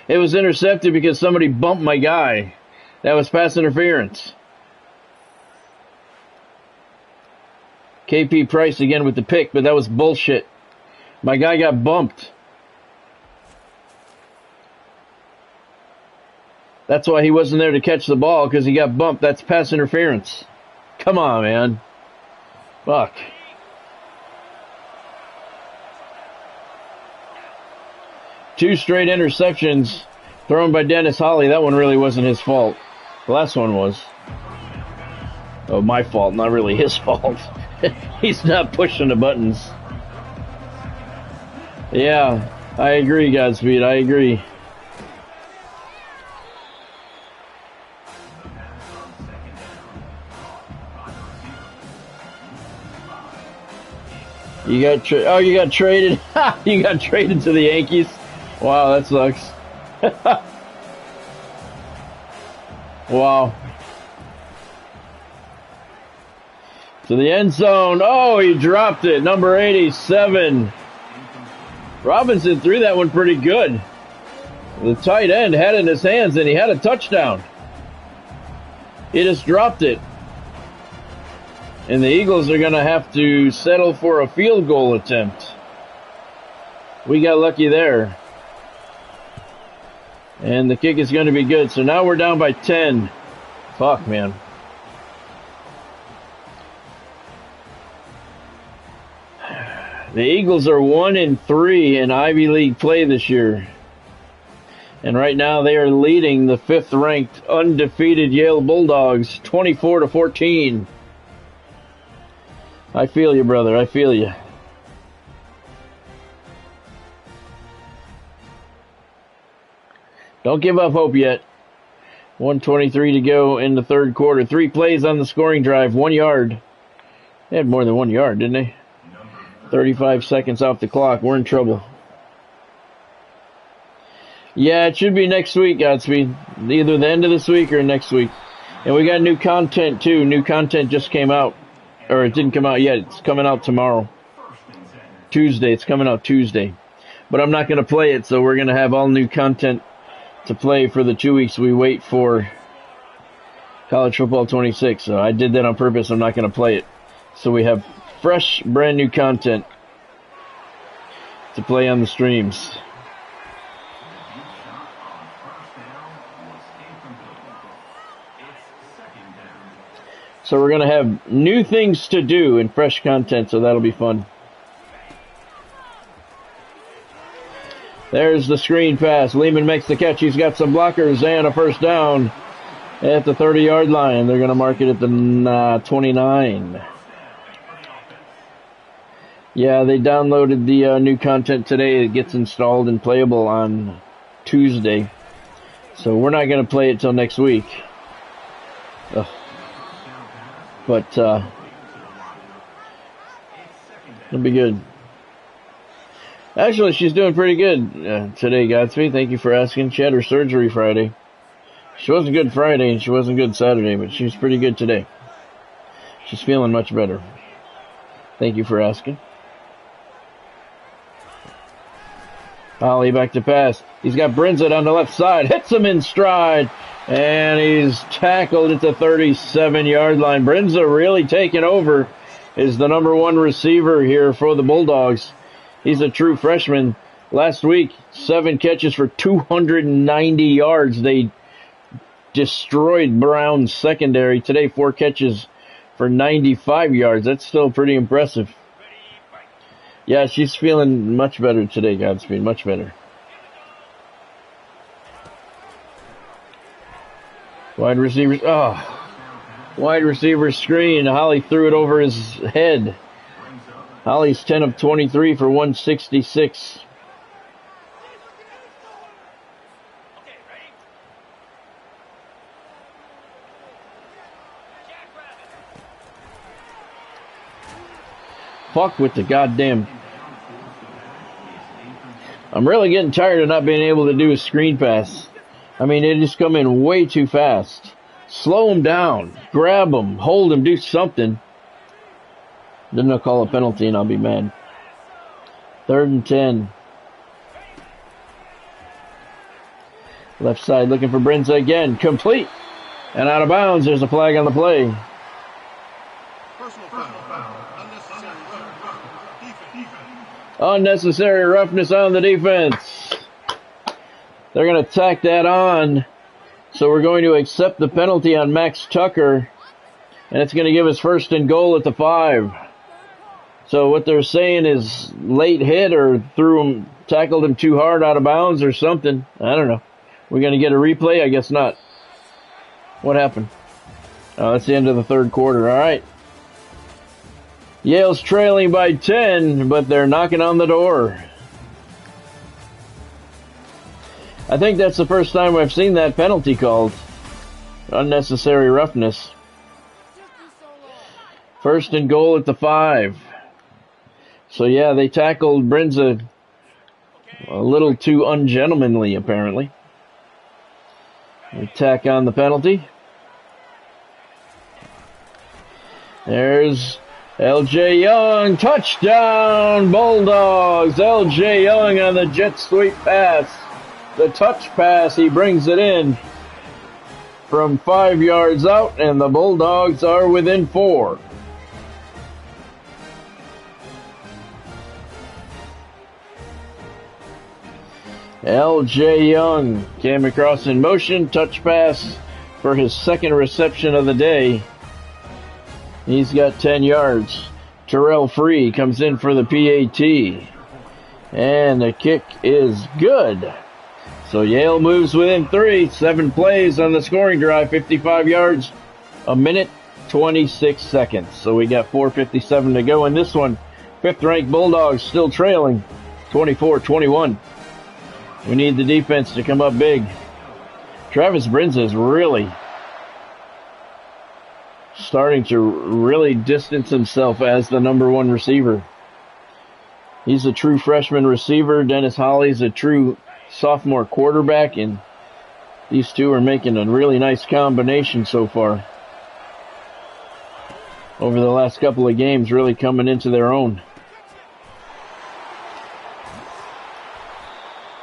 S1: It was intercepted because somebody bumped my guy. That was pass interference. KP Price again with the pick, but that was bullshit. My guy got bumped. That's why he wasn't there to catch the ball, because he got bumped. That's pass interference. Come on, man. Fuck. Two straight interceptions thrown by Dennis Holly. That one really wasn't his fault. The last one was. Oh, my fault, not really his fault. He's not pushing the buttons. Yeah, I agree, Godspeed. I agree. You got you got traded. You got traded to the Yankees. Wow, that sucks. Wow. To the end zone. Oh, he dropped it. Number 87. Robinson threw that one pretty good. The tight end had it in his hands, and he had a touchdown. He just dropped it. And the Eagles are going to have to settle for a field goal attempt. We got lucky there. And the kick is going to be good. So now we're down by 10. Fuck, man. The Eagles are 1-3 in Ivy League play this year. And right now they are leading the 5th-ranked undefeated Yale Bulldogs 24-14. I feel you, brother. I feel you. Don't give up hope yet. 1:23 to go in the third quarter. 3 plays on the scoring drive. 1 yard. They had more than 1 yard, didn't they? 35 seconds off the clock. We're in trouble. Yeah, it should be next week, Godspeed. Either the end of this week or next week. And we got new content, too. New content just came out. Or it didn't come out yet. It's coming out tomorrow. Tuesday. It's coming out Tuesday. But I'm not going to play it, so we're going to have all new content to play for the 2 weeks we wait for College Football 26. So I did that on purpose. I'm not going to play it. So we have fresh, brand new content to play on the streams. So we're going to have new things to do and fresh content, so that'll be fun. There's the screen pass. Lehman makes the catch. He's got some blockers and a first down at the 30-yard line. They're going to mark it at the 29. Yeah, they downloaded the new content today. It gets installed and playable on Tuesday. So we're not going to play it till next week. Ugh. But it'll be good. Actually, she's doing pretty good today, Godspeed. Thank you for asking. She had her surgery Friday. She wasn't good Friday and she wasn't good Saturday, but she's pretty good today. She's feeling much better. Thank you for asking. Holly back to pass. He's got Brinza on the left side. Hits him in stride. And he's tackled at the 37-yard line. Brinza really taking over. Is the number 1 receiver here for the Bulldogs. He's a true freshman. Last week, 7 catches for 290 yards. They destroyed Brown's secondary. Today, 4 catches for 95 yards. That's still pretty impressive. Yeah, she's feeling much better today, Godspeed. Much better. Wide receivers. Oh. Wide receiver screen. Holly threw it over his head. Holly's 10 of 23 for 166. Fuck with the goddamn... I'm really getting tired of not being able to do a screen pass. I mean, they just come in way too fast. Slow them down. Grab them. Hold them. Do something. Then they'll call a penalty and I'll be mad. 3rd and 10. Left side looking for Brinza again. Complete. And out of bounds. There's a flag on the play.
S2: Personal foul.
S1: Unnecessary roughness on the defense. They're going to tack that on. So we're going to accept the penalty on Max Tucker. And it's going to give us 1st and goal at the 5. So what they're saying is late hit or tackled him too hard out of bounds or something. I don't know. We're going to get a replay? I guess not. What happened? Oh, that's the end of the 3rd quarter. All right. Yale's trailing by 10, but they're knocking on the door. I think that's the first time I've seen that penalty called. Unnecessary roughness. 1st and goal at the 5. So yeah, they tackled Brinza a little too ungentlemanly, apparently. We tack on the penalty. There's L.J. Young, touchdown, Bulldogs. L.J. Young on the jet sweep pass. The touch pass, he brings it in from 5 yards out, and the Bulldogs are within 4. L.J. Young came across in motion, touch pass for his 2nd reception of the day. He's got 10 yards. Terrell Free comes in for the PAT. And the kick is good. So Yale moves within 3. 7 plays on the scoring drive, 55 yards, 1:26 seconds. So we got 4:57 to go in this one. 5th-ranked Bulldogs still trailing, 24-21. We need the defense to come up big. Travis Brinza is really starting to really distance himself as the number 1 receiver. He's a true freshman receiver. Dennis Holly's a true sophomore quarterback, and these two are making a really nice combination so far. Over the last couple of games, really coming into their own.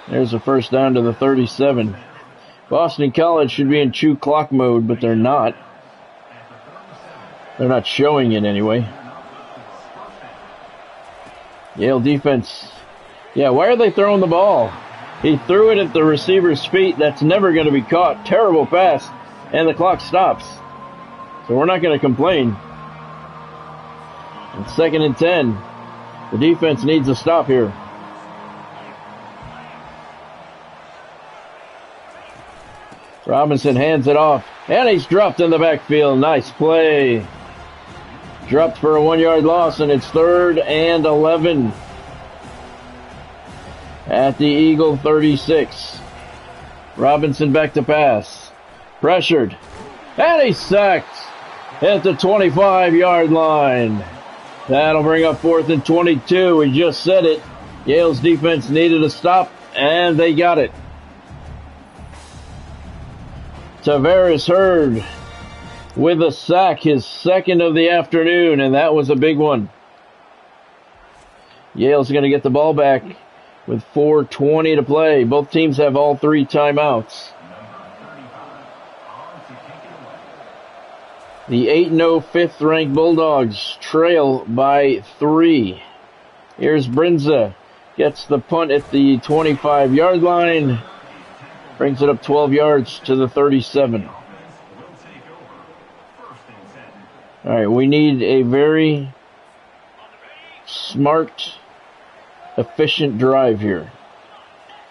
S1: There's a 1st down to the 37. Boston College should be in chew clock mode, but they're not. They're not showing it anyway. Yale defense. Yeah, why are they throwing the ball? He threw it at the receiver's feet. That's never going to be caught. Terrible pass. And the clock stops. So we're not going to complain. It's 2nd and 10. The defense needs a stop here. Robinson hands it off, and he's dropped in the backfield. Nice play. Dropped for a 1-yard loss, and it's 3rd and 11 at the Eagle 36. Robinson back to pass. Pressured, and he's sacked at the 25-yard line. That'll bring up 4th and 22. We just said it. Yale's defense needed a stop, and they got it. Tavares Hurd with a sack, his 2nd of the afternoon, and that was a big one. Yale's going to get the ball back with 4:20 to play. Both teams have all 3 timeouts. The 8-0 5th-ranked Bulldogs trail by 3. Here's Brinza. Gets the punt at the 25-yard line. Brings it up 12 yards to the 37. All right, we need a very smart, efficient drive here.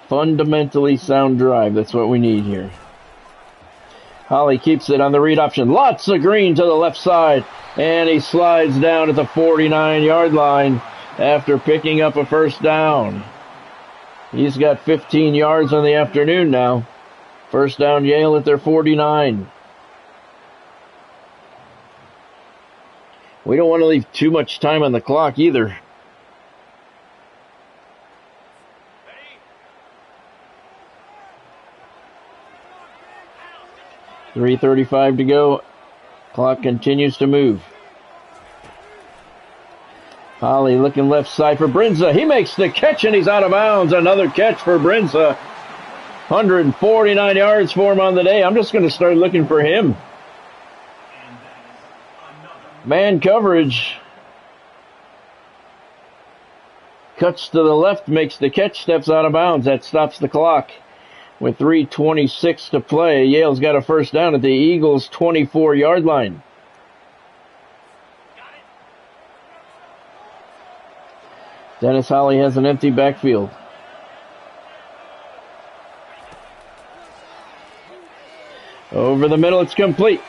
S1: Fundamentally sound drive. That's what we need here. Holly keeps it on the read option. Lots of green to the left side. And he slides down at the 49-yard line after picking up a 1st down. He's got 15 yards on the afternoon now. 1st down Yale at their 49. We don't want to leave too much time on the clock either. .335 to go. Clock continues to move. Holly looking left side for Brinza. He makes the catch and he's out of bounds. Another catch for Brinza. 149 yards for him on the day. I'm just going to start looking for him. Man coverage. Cuts to the left, makes the catch, steps out of bounds. That stops the clock. With 3:26 to play, Yale's got a first down at the Eagles' 24-yard line. Dennis Holly has an empty backfield. Over the middle, it's complete.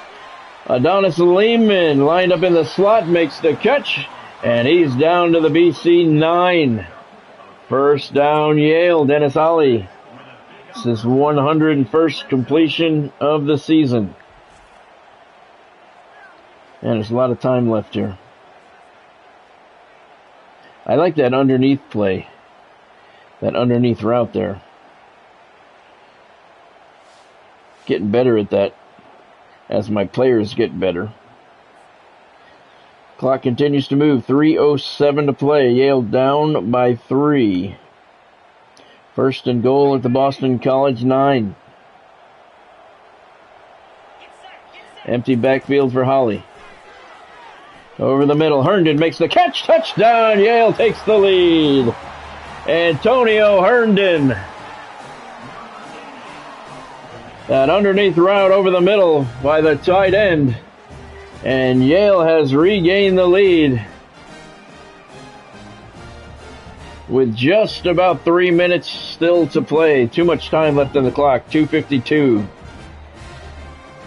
S1: Adonis Lehman lined up in the slot, makes the catch, and he's down to the BC 9. First down, Yale. Dennis Holly. It's his 101st completion of the season. And there's a lot of time left here. I like that underneath play. That underneath route there. Getting better at that as my players get better. Clock continues to move. 3:07 to play. Yale down by 3. First and goal at the Boston College 9. Empty backfield for Holly. Over the middle, Herndon makes the catch. Touchdown! Yale takes the lead. Antonio Herndon. That underneath route over the middle by the tight end. And Yale has regained the lead with just about 3 minutes still to play. Too much time left on the clock. 2:52.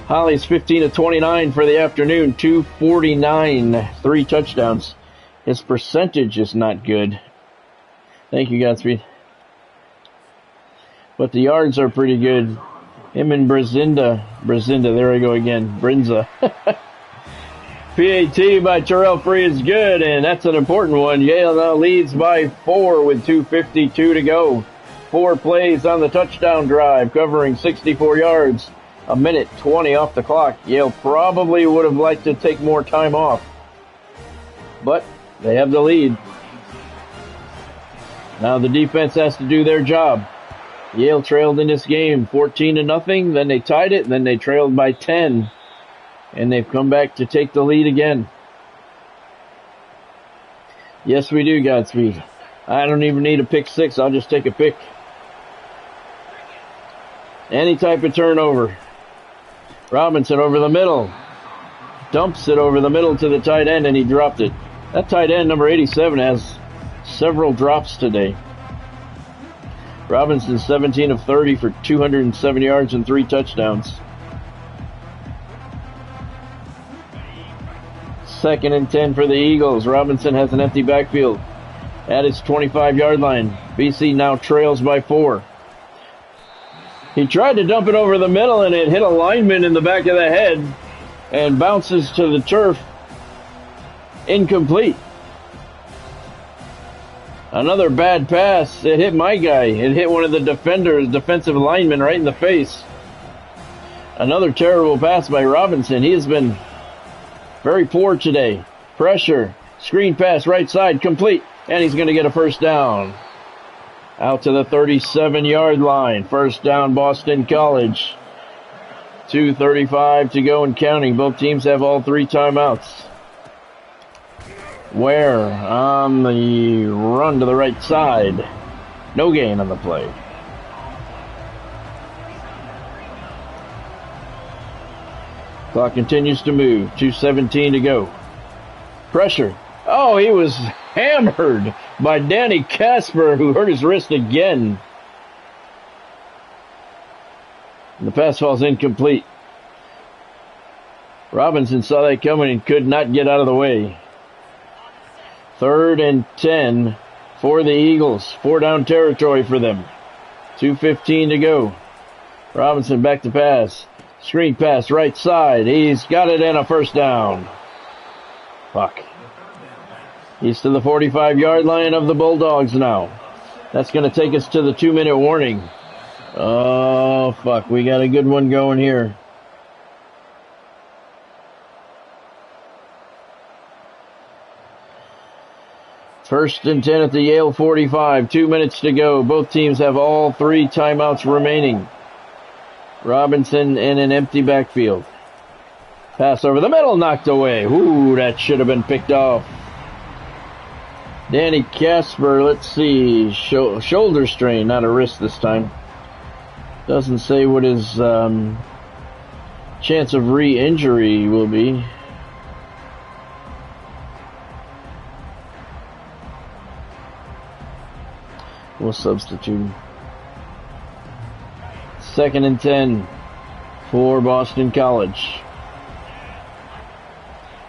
S1: Holly's 15 of 29 for the afternoon. 249. 3 touchdowns. His percentage is not good. Thank you, Godspeed. But the yards are pretty good. Him and Brzinda, there we go again. Brinza. PAT by Terrell Free is good, and that's an important one. Yale now leads by 4 with 2:52 to go. 4 plays on the touchdown drive, covering 64 yards. 1:20 off the clock. Yale probably would have liked to take more time off, but they have the lead. Now the defense has to do their job. Yale trailed in this game 14-0. Then they tied it. Then they trailed by 10. And they've come back to take the lead again. Yes, we do, Godspeed. I don't even need a pick 6. I'll just take a pick. Any type of turnover. Robinson over the middle. Dumps it over the middle to the tight end, and he dropped it. That tight end, number 87, has several drops today. Robinson 17 of 30 for 207 yards and 3 touchdowns. 2nd and 10 for the Eagles. Robinson has an empty backfield at his 25-yard line. BC now trails by 4. He tried to dump it over the middle, and it hit a lineman in the back of the head and bounces to the turf. Incomplete. Another bad pass. It hit my guy. It hit one of the defenders, defensive linemen, right in the face. Another terrible pass by Robinson. He has been very poor today. Pressure. Screen pass right side. Complete. And he's going to get a first down. Out to the 37-yard line. First down, Boston College. 2:35 to go and counting. Both teams have all 3 timeouts. Ware on the run to the right side. No gain on the play. Clock continues to move. 2:17 to go. Pressure. Oh, he was hammered by Danny Casper, who hurt his wrist again. And the pass falls incomplete. Robinson saw that coming and could not get out of the way. 3rd and 10 for the Eagles. 4-down territory for them. 2:15 to go. Robinson back to pass. Screen pass right side. He's got it and a first down. Fuck. He's to the 45-yard line of the Bulldogs now. That's going to take us to the 2-minute warning. Oh, fuck. We got a good one going here. First and 10 at the Yale 45. 2 minutes to go. Both teams have all 3 timeouts remaining. Robinson in an empty backfield. Pass over the middle, knocked away. Ooh, that should have been picked off. Danny Casper, let's see, shoulder strain, not a wrist this time. Doesn't say what his chance of re-injury will be. We'll substitute. 2nd and 10 for Boston College.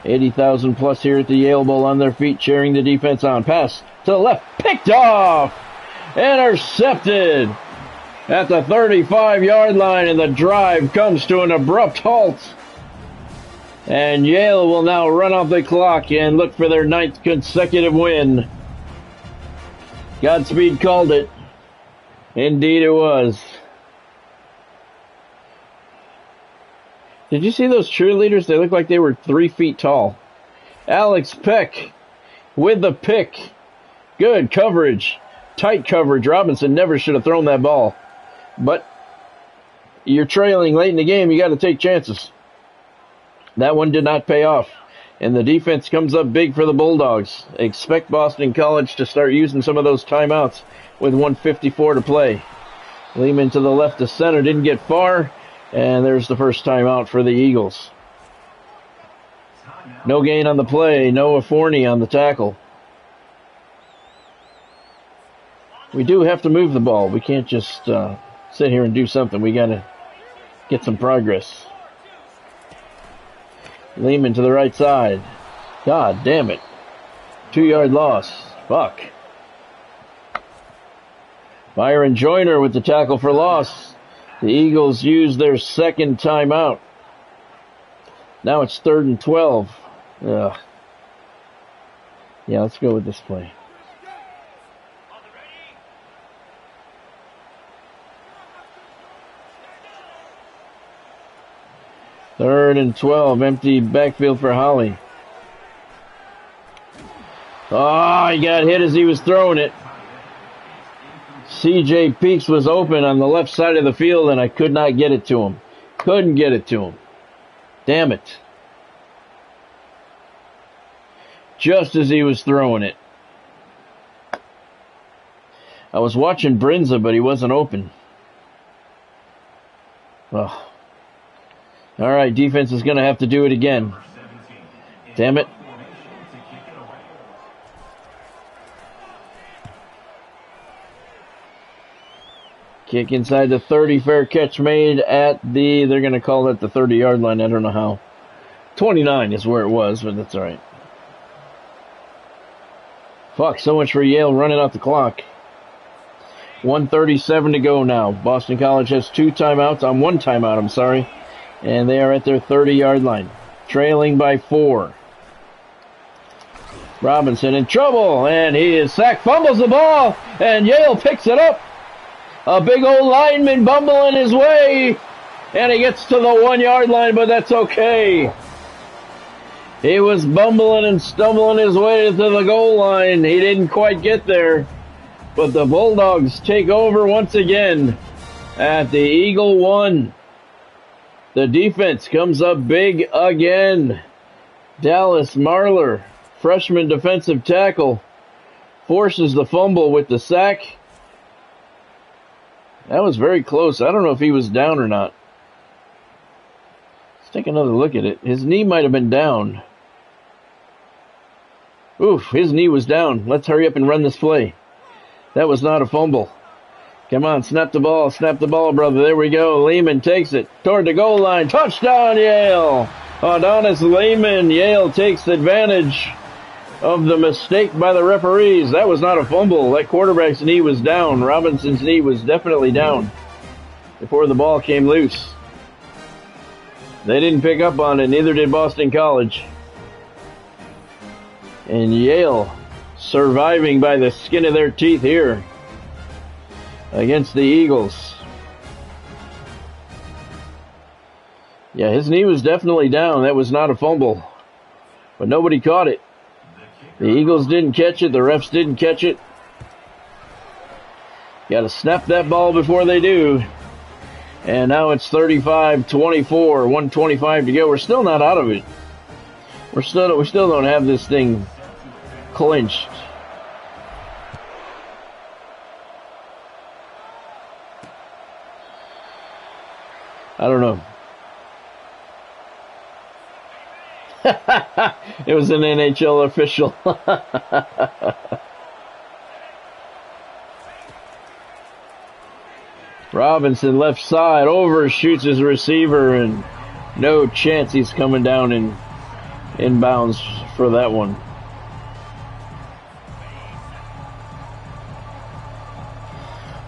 S1: 80,000 plus here at the Yale Bowl on their feet, cheering the defense on. Pass to the left, picked off, intercepted at the 35-yard line, and the drive comes to an abrupt halt. And Yale will now run off the clock and look for their 9th consecutive win. Godspeed called it. Indeed it was. Did you see those cheerleaders? They look like they were 3 feet tall. Alex Peck with the pick. Good coverage. Tight coverage. Robinson never should have thrown that ball. But you're trailing late in the game. You got to take chances. That one did not pay off. And the defense comes up big for the Bulldogs. Expect Boston College to start using some of those timeouts with 1:54 to play. Lehman to the left to center. Didn't get far. And there's the first timeout for the Eagles. No gain on the play. Noah Forney on the tackle. We do have to move the ball. We can't just sit here and do something. We got to get some progress. Lehman to the right side. God damn it. 2-yard loss. Fuck. Byron Joyner with the tackle for loss. The Eagles use their 2nd timeout. Now it's 3rd and 12. Ugh. Yeah, let's go with this play. Third and 12. Empty backfield for Holly. Oh, he got hit as he was throwing it. C.J. Peaks was open on the left side of the field, and I could not get it to him. Couldn't get it to him. Damn it. Just as he was throwing it. I was watching Brinza, but he wasn't open. Oh. All right, defense is going to have to do it again. Damn it. Kick inside the 30, fair catch made at the, they're going to call it the 30-yard line. I don't know how. 29 is where it was, but that's all right. Fuck, so much for Yale running out the clock. 1:37 to go now. Boston College has 2 timeouts, on 1 timeout, I'm sorry. And they are at their 30-yard line, trailing by 4. Robinson in trouble, and he is sacked, fumbles the ball, and Yale picks it up. A big old lineman bumbling his way, and he gets to the 1-yard line, but that's okay. He was bumbling and stumbling his way to the goal line. He didn't quite get there, but the Bulldogs take over once again at the Eagle 1. The defense comes up big again. Dallas Marler, freshman defensive tackle, forces the fumble with the sack. That was very close. I don't know if he was down or not. Let's take another look at it. His knee might have been down. Oof, his knee was down. Let's hurry up and run this play. That was not a fumble. Come on, snap the ball, brother. There we go. Lehman takes it toward the goal line. Touchdown, Yale! Adonis Lehman. Yale takes advantage of the mistake by the referees. That was not a fumble. That quarterback's knee was down. Robinson's knee was definitely down before the ball came loose. They didn't pick up on it. Neither did Boston College. And Yale surviving by the skin of their teeth here against the Eagles. Yeah, his knee was definitely down. That was not a fumble. But nobody caught it. The Eagles didn't catch it. The refs didn't catch it. Got to snap that ball before they do. And now it's 35-24, 1:25 to go. We're still not out of it. We still don't have this thing clinched. I don't know. It was an NHL official. Robinson left side, overshoots his receiver, and no chance he's coming down in inbounds for that one.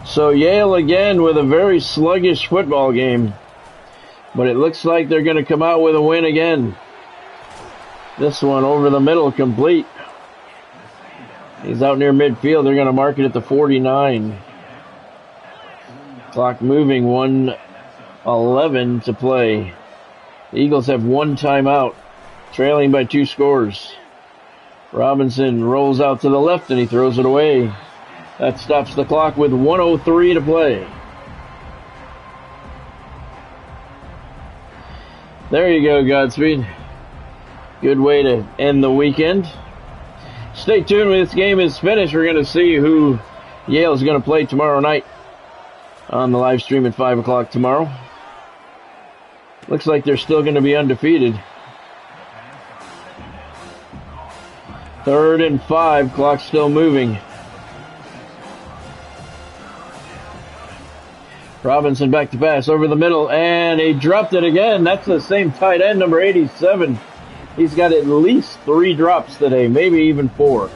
S1: So Yale again with a very sluggish football game, but it looks like they're going to come out with a win again. This one over the middle, complete. He's out near midfield. They're going to mark it at the 49. Clock moving, 1:11 to play. The Eagles have one timeout, trailing by 2 scores. Robinson rolls out to the left and he throws it away. That stops the clock with 1:03 to play. There you go, Godspeed. Good way to end the weekend. Stay tuned when this game is finished. We're going to see who Yale is going to play tomorrow night on the live stream at 5 o'clock tomorrow. Looks like they're still going to be undefeated. 3rd and 5, clock still moving. Robinson back to pass over the middle, and he dropped it again. That's the same tight end, number 87. He's got at least 3 drops today, maybe even 4.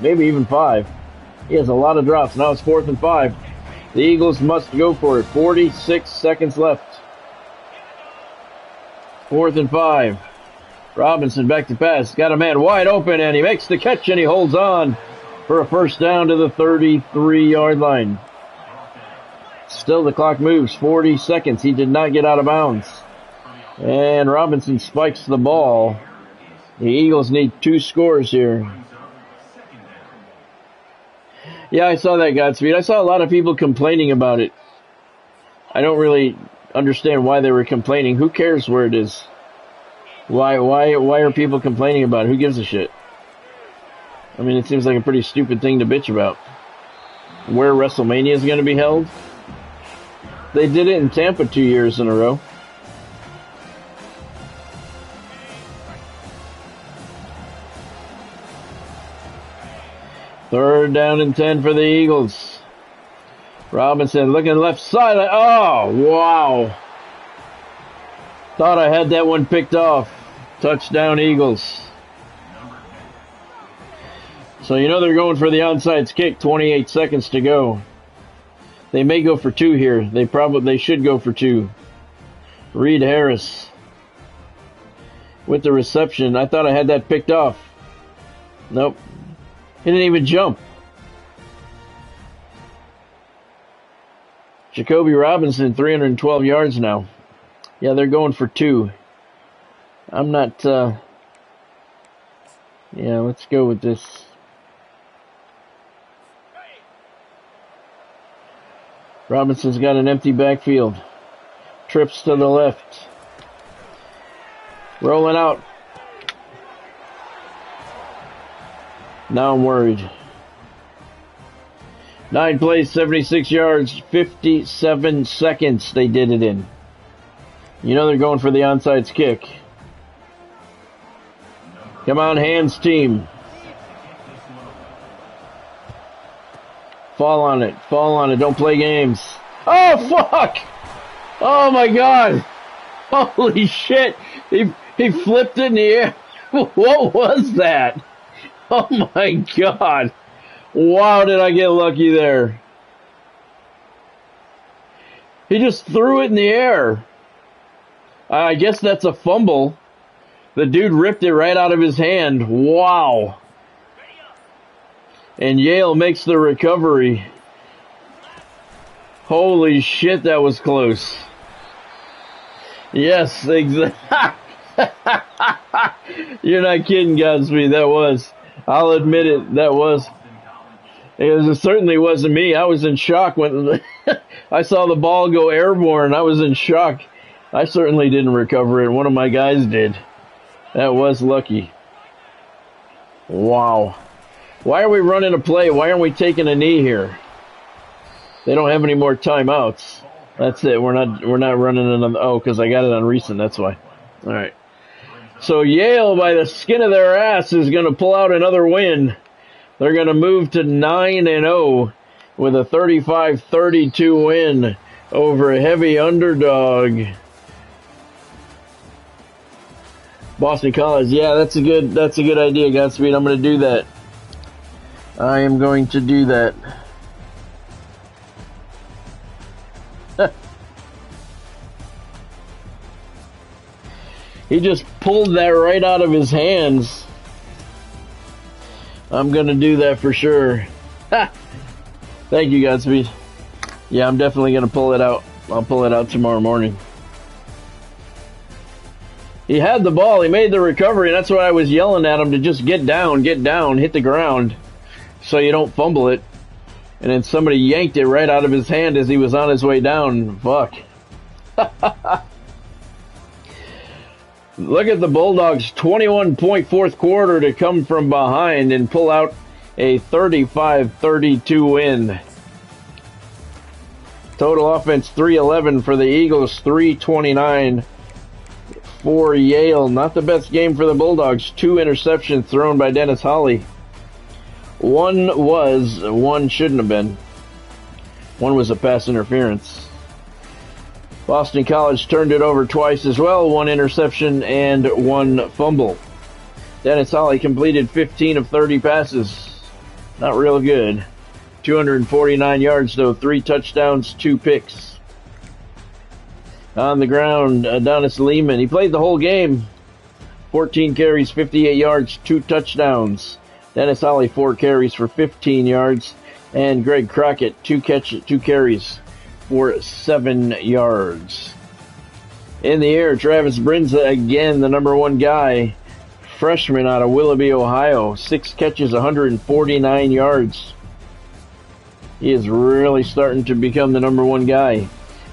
S1: Maybe even 5. He has a lot of drops. Now it's 4th and 5. The Eagles must go for it. 46 seconds left. 4th and 5. Robinson back to pass. Got a man wide open, and he makes the catch, and he holds on for a first down to the 33-yard line. Still the clock moves. 40 seconds. He did not get out of bounds. And Robinson spikes the ball. The Eagles need 2 scores here. Yeah, I saw that, Godspeed. I saw a lot of people complaining about it. I don't really understand why they were complaining. Who cares where it is? Why are people complaining about it? Who gives a shit? I mean, it seems like a pretty stupid thing to bitch about. Where WrestleMania is going to be held? They did it in Tampa 2 years in a row. Third down and 10 for the Eagles. Robinson looking left side. Oh, wow. Thought I had that one picked off. Touchdown, Eagles. So you know they're going for the onside kick. 28 seconds to go. They may go for 2 here. They should go for 2. Reed Harris with the reception. I thought I had that picked off. Nope. He didn't even jump. Jacoby Robinson, 312 yards now. Yeah, they're going for 2. I'm not, yeah, let's go with this. Robinson's got an empty backfield. Trips to the left. Rolling out. Now I'm worried. 9 plays, 76 yards, 57 seconds they did it in. You know they're going for the onside kick. Come on, hands team. Fall on it. Fall on it. Don't play games. Oh, fuck! Oh, my God. Holy shit. He flipped it in the air. What was that? Oh, my God. Wow, did I get lucky there. He just threw it in the air. I guess that's a fumble. The dude ripped it right out of his hand. Wow. And Yale makes the recovery. Holy shit, that was close. Yes, exactly. You're not kidding, Godspeed. That was. I'll admit it. That was. It certainly wasn't me. I was in shock when I saw the ball go airborne. I was in shock. I certainly didn't recover it. One of my guys did. That was lucky. Wow. Why are we running a play? Why aren't we taking a knee here? They don't have any more timeouts. That's it. We're not running another. Oh, because I got it on recent. That's why. All right. So Yale, by the skin of their ass, is going to pull out another win. They're going to move to 9-0 with a 35-32 win over a heavy underdog Boston College. Yeah, that's a good idea, Godspeed. I'm going to do that. I am going to do that. He just pulled that right out of his hands. I'm going to do that for sure. Thank you, Godspeed. Yeah, I'm definitely going to pull it out. I'll pull it out tomorrow morning. He had the ball. He made the recovery, and that's why I was yelling at him to just get down, hit the ground, so you don't fumble it. And then somebody yanked it right out of his hand as he was on his way down. Fuck. Look at the Bulldogs, 21-point fourth quarter to come from behind and pull out a 35-32 win. Total offense, 311 for the Eagles, 329 for Yale. Not the best game for the Bulldogs. 2 interceptions thrown by Dennis Hawley. One was, one shouldn't have been. One was a pass interference. Boston College turned it over twice as well, 1 interception and 1 fumble. Dennis Hawley completed 15 of 30 passes. Not real good. 249 yards though, 3 touchdowns, 2 picks. On the ground, Adonis Lehman, he played the whole game. 14 carries, 58 yards, 2 touchdowns. Dennis Hawley, 4 carries for 15 yards. And Greg Crockett, 2 carries for 7 yards. In the air, Travis Brinza again, the number 1 guy. Freshman out of Willoughby, Ohio. 6 catches, 149 yards. He is really starting to become the number 1 guy.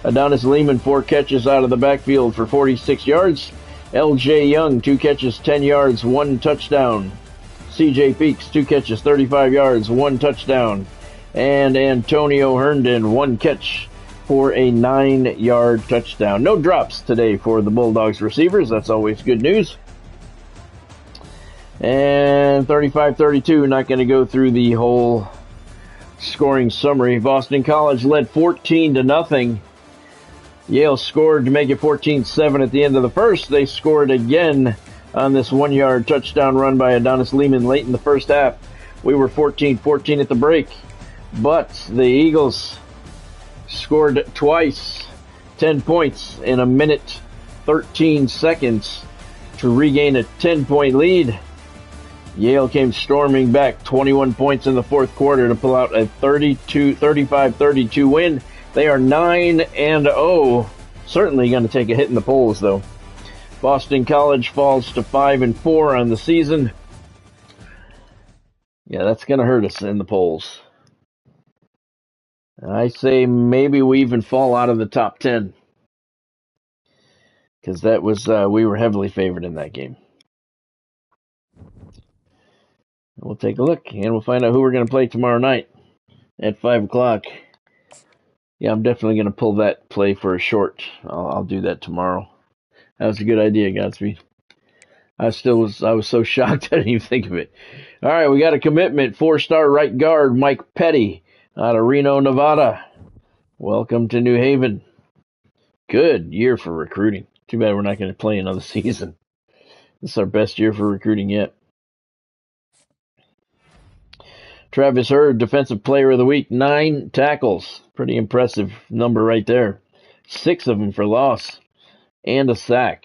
S1: Adonis Lehman, 4 catches out of the backfield for 46 yards. L.J. Young, 2 catches, 10 yards, 1 touchdown. C.J. Peaks, 2 catches, 35 yards, 1 touchdown. And Antonio Herndon, 1 catch for a 9-yard touchdown. No drops today for the Bulldogs receivers. That's always good news. And 35-32, not going to go through the whole scoring summary. Boston College led 14-0. Yale scored to make it 14-7 at the end of the first. They scored again on this 1-yard touchdown run by Adonis Lehman late in the first half. We were 14-14 at the break. But the Eagles scored twice, 10 points in a minute, 13 seconds to regain a 10-point lead. Yale came storming back 21 points in the fourth quarter to pull out a 35-32 win. They are 9-0. Certainly going to take a hit in the polls, though. Boston College falls to 5-4 on the season. Yeah, that's going to hurt us in the polls. I say maybe we even fall out of the top 10. Because that was, we were heavily favored in that game. We'll take a look, and we'll find out who we're going to play tomorrow night at 5 o'clock. Yeah, I'm definitely going to pull that play for a short. I'll do that tomorrow. That was a good idea, Godspeed. I was so shocked I didn't even think of it. All right, we got a commitment. 4-star right guard Mike Petty out of Reno, Nevada. Welcome to New Haven. Good year for recruiting. Too bad we're not going to play another season. This is our best year for recruiting yet. Travis Hurd, Defensive Player of the Week, 9 tackles. Pretty impressive number right there. 6 of them for loss and a sack.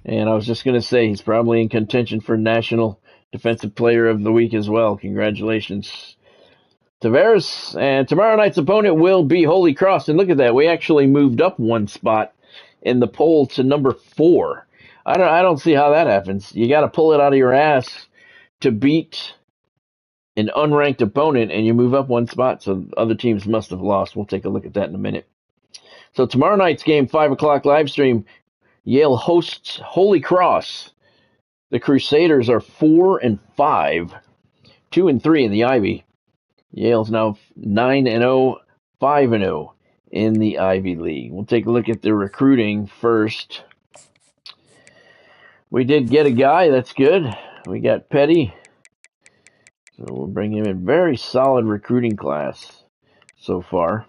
S1: And I was just going to say, he's probably in contention for National Defensive Player of the Week as well. Congratulations, Tavares. And tomorrow night's opponent will be Holy Cross. And look at that, we actually moved up 1 spot in the poll to number 4. I don't see how that happens. You got to pull it out of your ass to beat an unranked opponent, and you move up 1 spot, so other teams must have lost. We'll take a look at that in a minute. So tomorrow night's game, 5 o'clock live stream, Yale hosts Holy Cross. The Crusaders are 4-5, 2-3 in the Ivy. Yale's now 9-0, 5-0 in the Ivy League. We'll take a look at the recruiting first. We did get a guy. That's good. We got Petty. So we'll bring him in. Very solid recruiting class so far.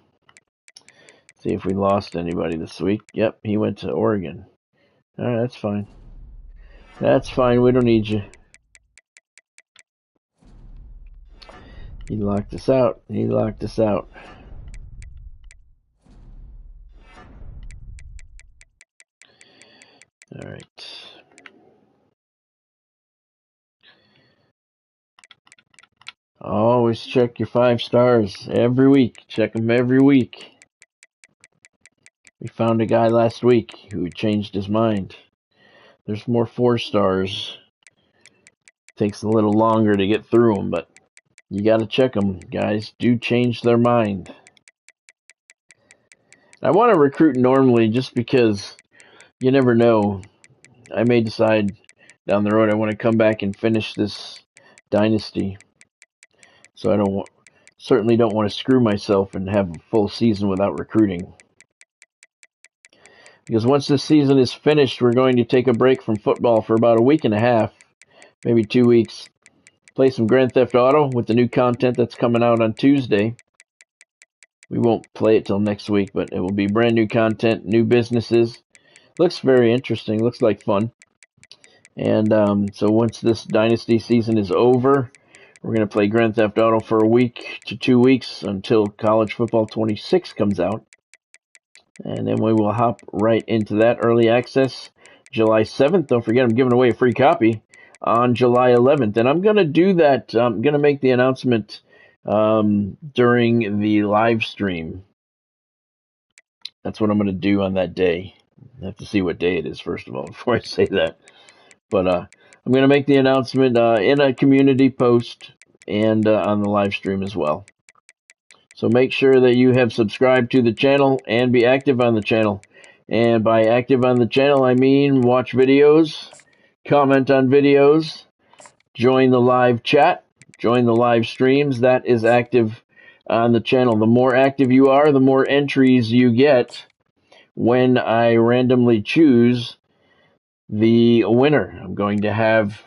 S1: See if we lost anybody this week. Yep, he went to Oregon. All right, that's fine. That's fine. We don't need you. He locked us out. He locked us out. All right. Always check your 5 stars every week. Check them every week. We found a guy last week who changed his mind. There's more 4 stars. Takes a little longer to get through them, but you got to check them. Guys do change their mind. I want to recruit normally just because you never know. I may decide down the road I want to come back and finish this Dynasty. So I certainly don't want to screw myself and have a full season without recruiting. Because once this season is finished, we're going to take a break from football for about a week and a half, maybe 2 weeks. Play some Grand Theft Auto with the new content that's coming out on Tuesday. We won't play it till next week, but it will be brand new content, new businesses. Looks very interesting. Looks like fun. And so once this Dynasty season is over, we're going to play Grand Theft Auto for a week to 2 weeks until College Football 26 comes out. And then we will hop right into that early access July 7th. Don't forget, I'm giving away a free copy on July 11th. And I'm going to do that. I'm going to make the announcement during the live stream. That's what I'm going to do on that day. I have to see what day it is, first of all, before I say that. But I'm going to make the announcement in a community post and on the live stream as well. So make sure that you have subscribed to the channel and be active on the channel. And by active on the channel, I mean watch videos, comment on videos, join the live chat, join the live streams. That is active on the channel. The more active you are, the more entries you get when I randomly choose the winner. I'm going to have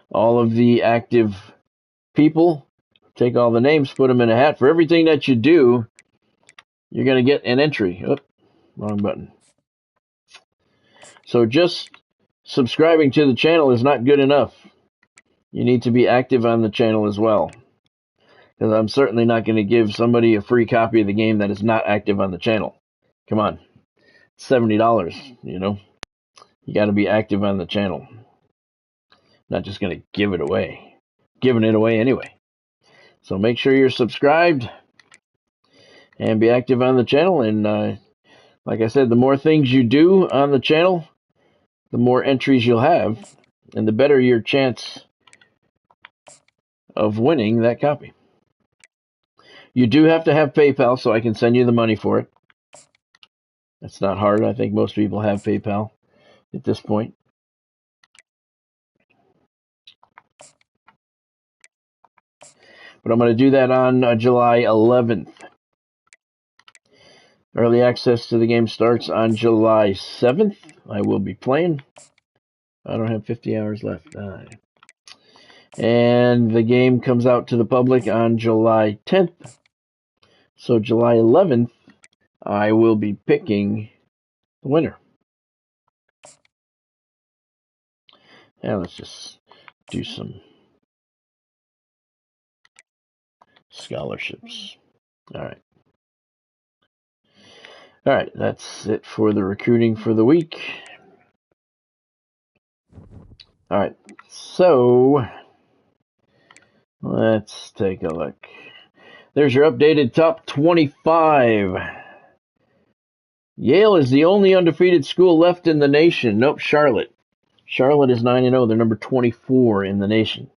S1: all of the active people, take all the names, put them in a hat. For everything that you do, you're going to get an entry. Oh, wrong button. So just subscribing to the channel is not good enough. You need to be active on the channel as well. Because I'm certainly not going to give somebody a free copy of the game that is not active on the channel. Come on. $70, you know. You got to be active on the channel. Not just going to give it away. Giving it away anyway. So make sure you're subscribed and be active on the channel. And like I said, the more things you do on the channel, the more entries you'll have, and the better your chance of winning that copy. You do have to have PayPal, so I can send you the money for it. That's not hard. I think most people have PayPal at this point. But I'm going to do that on July 11th. Early access to the game starts on July 7th. I will be playing. I don't have 50 hours left. And the game comes out to the public on July 10th. So July 11th, I will be picking the winner. Now let's just do some scholarships. All right. All right, that's it for the recruiting for the week. All right, so let's take a look. There's your updated top 25. Yale is the only undefeated school left in the nation. Nope, Charlotte. Charlotte is 9-0. They're number 24 in the nation.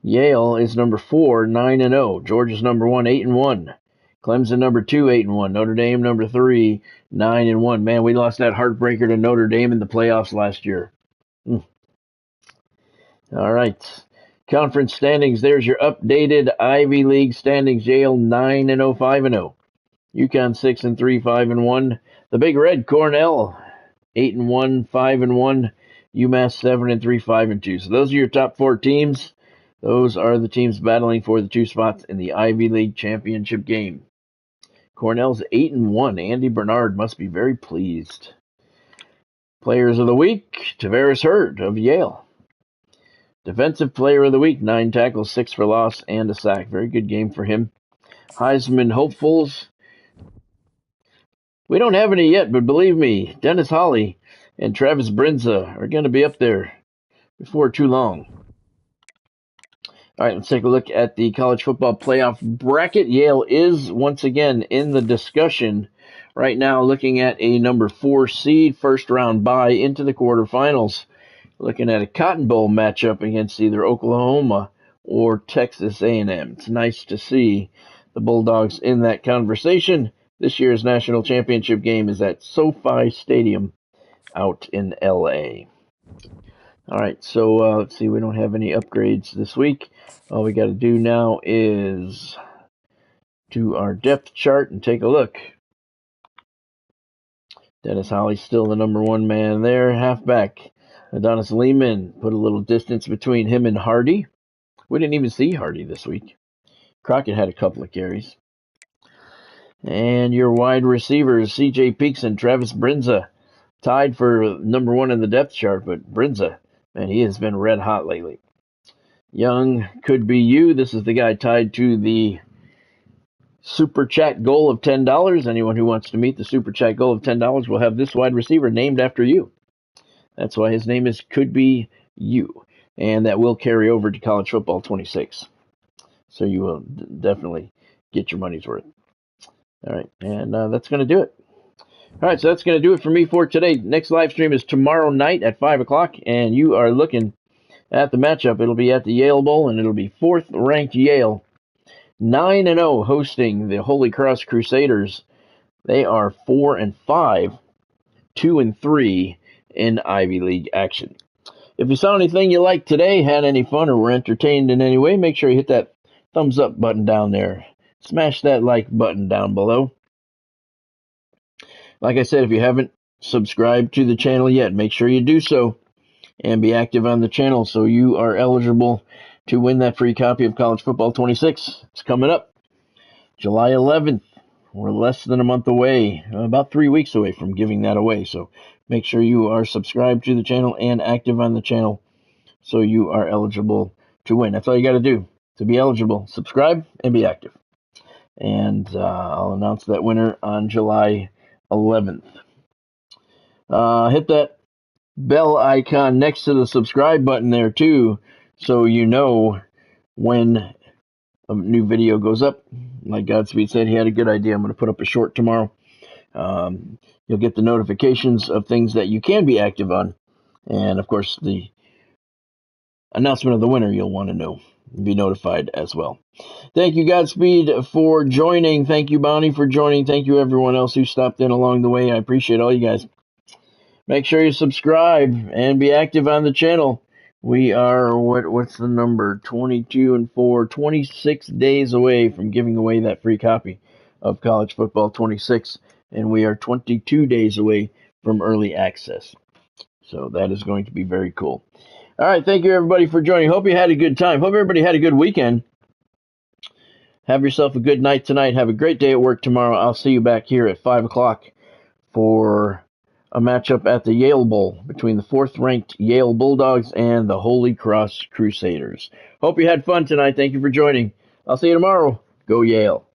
S1: Yale is number 4, 9-0. Georgia's number 1, 8-1. Clemson number 2, 8-1. Notre Dame number 3, 9-1. Man, we lost that heartbreaker to Notre Dame in the playoffs last year. All right. Conference standings. There's your updated Ivy League standings. Yale 9-0, 5-0. UConn 6-3, 5-1. The Big Red, Cornell 8-1, 5-1. UMass 7-3, 5-2. So those are your top 4 teams. Those are the teams battling for the 2 spots in the Ivy League championship game. Cornell's 8-1. Andy Bernard must be very pleased. Players of the week, Tavares Hurd of Yale. Defensive player of the week, 9 tackles, 6 for loss, and a sack. Very good game for him. Heisman hopefuls. We don't have any yet, but believe me, Dennis Hawley and Travis Brinza are going to be up there before too long. All right, let's take a look at the college football playoff bracket. Yale is once again in the discussion right now, looking at a number 4 seed, first round bye into the quarterfinals. Looking at a Cotton Bowl matchup against either Oklahoma or Texas A&M. It's nice to see the Bulldogs in that conversation. This year's national championship game is at SoFi Stadium out in L.A. All right, so let's see. We don't have any upgrades this week. All we got to do now is do our depth chart and take a look. Dennis Hawley's still the number 1 man there. Halfback Adonis Lehman, put a little distance between him and Hardy. We didn't even see Hardy this week. Crockett had a couple of carries. And your wide receivers, C.J. Peeks and Travis Brinza, tied for number 1 in the depth chart, but Brinza, man, he has been red hot lately. Young could be you. This is the guy tied to the Super Chat goal of $10. Anyone who wants to meet the Super Chat goal of $10 will have this wide receiver named after you. That's why his name is Could Be You. And that will carry over to College Football 26. So you will definitely get your money's worth. All right, and that's going to do it. All right, so that's going to do it for me for today. Next live stream is tomorrow night at 5 o'clock, and you are looking at the matchup. It'll be at the Yale Bowl, and it'll be 4th-ranked Yale, 9-0, hosting the Holy Cross Crusaders. They are 4-5, 2-3 in Ivy League action. If you saw anything you liked today, had any fun, or were entertained in any way, make sure you hit that thumbs up button down there. Smash that like button down below. Like I said, if you haven't subscribed to the channel yet, make sure you do so and be active on the channel so you are eligible to win that free copy of College Football 26. It's coming up July 11th. We're less than a month away, about 3 weeks away from giving that away. So make sure you are subscribed to the channel and active on the channel so you are eligible to win. That's all you got to do to be eligible. Subscribe and be active. And I'll announce that winner on July 11th. Hit that bell icon next to the subscribe button there too, so you know when a new video goes up. Like Godspeed said, he had a good idea. I'm going to put up a short tomorrow. You'll get the notifications of things that you can be active on. And, of course, the announcement of the winner you'll want to know. Be notified as well. Thank you, Godspeed, for joining. Thank you, Bonnie, for joining. Thank you, everyone else who stopped in along the way. I appreciate all you guys. Make sure you subscribe and be active on the channel. We are, what's the number? 22-4, 26 days away from giving away that free copy of College Football 26. And we are 22 days away from early access. So that is going to be very cool. All right, thank you, everybody, for joining. Hope you had a good time. Hope everybody had a good weekend. Have yourself a good night tonight. Have a great day at work tomorrow. I'll see you back here at 5 o'clock for a matchup at the Yale Bowl between the 4th-ranked Yale Bulldogs and the Holy Cross Crusaders. Hope you had fun tonight. Thank you for joining. I'll see you tomorrow. Go Yale.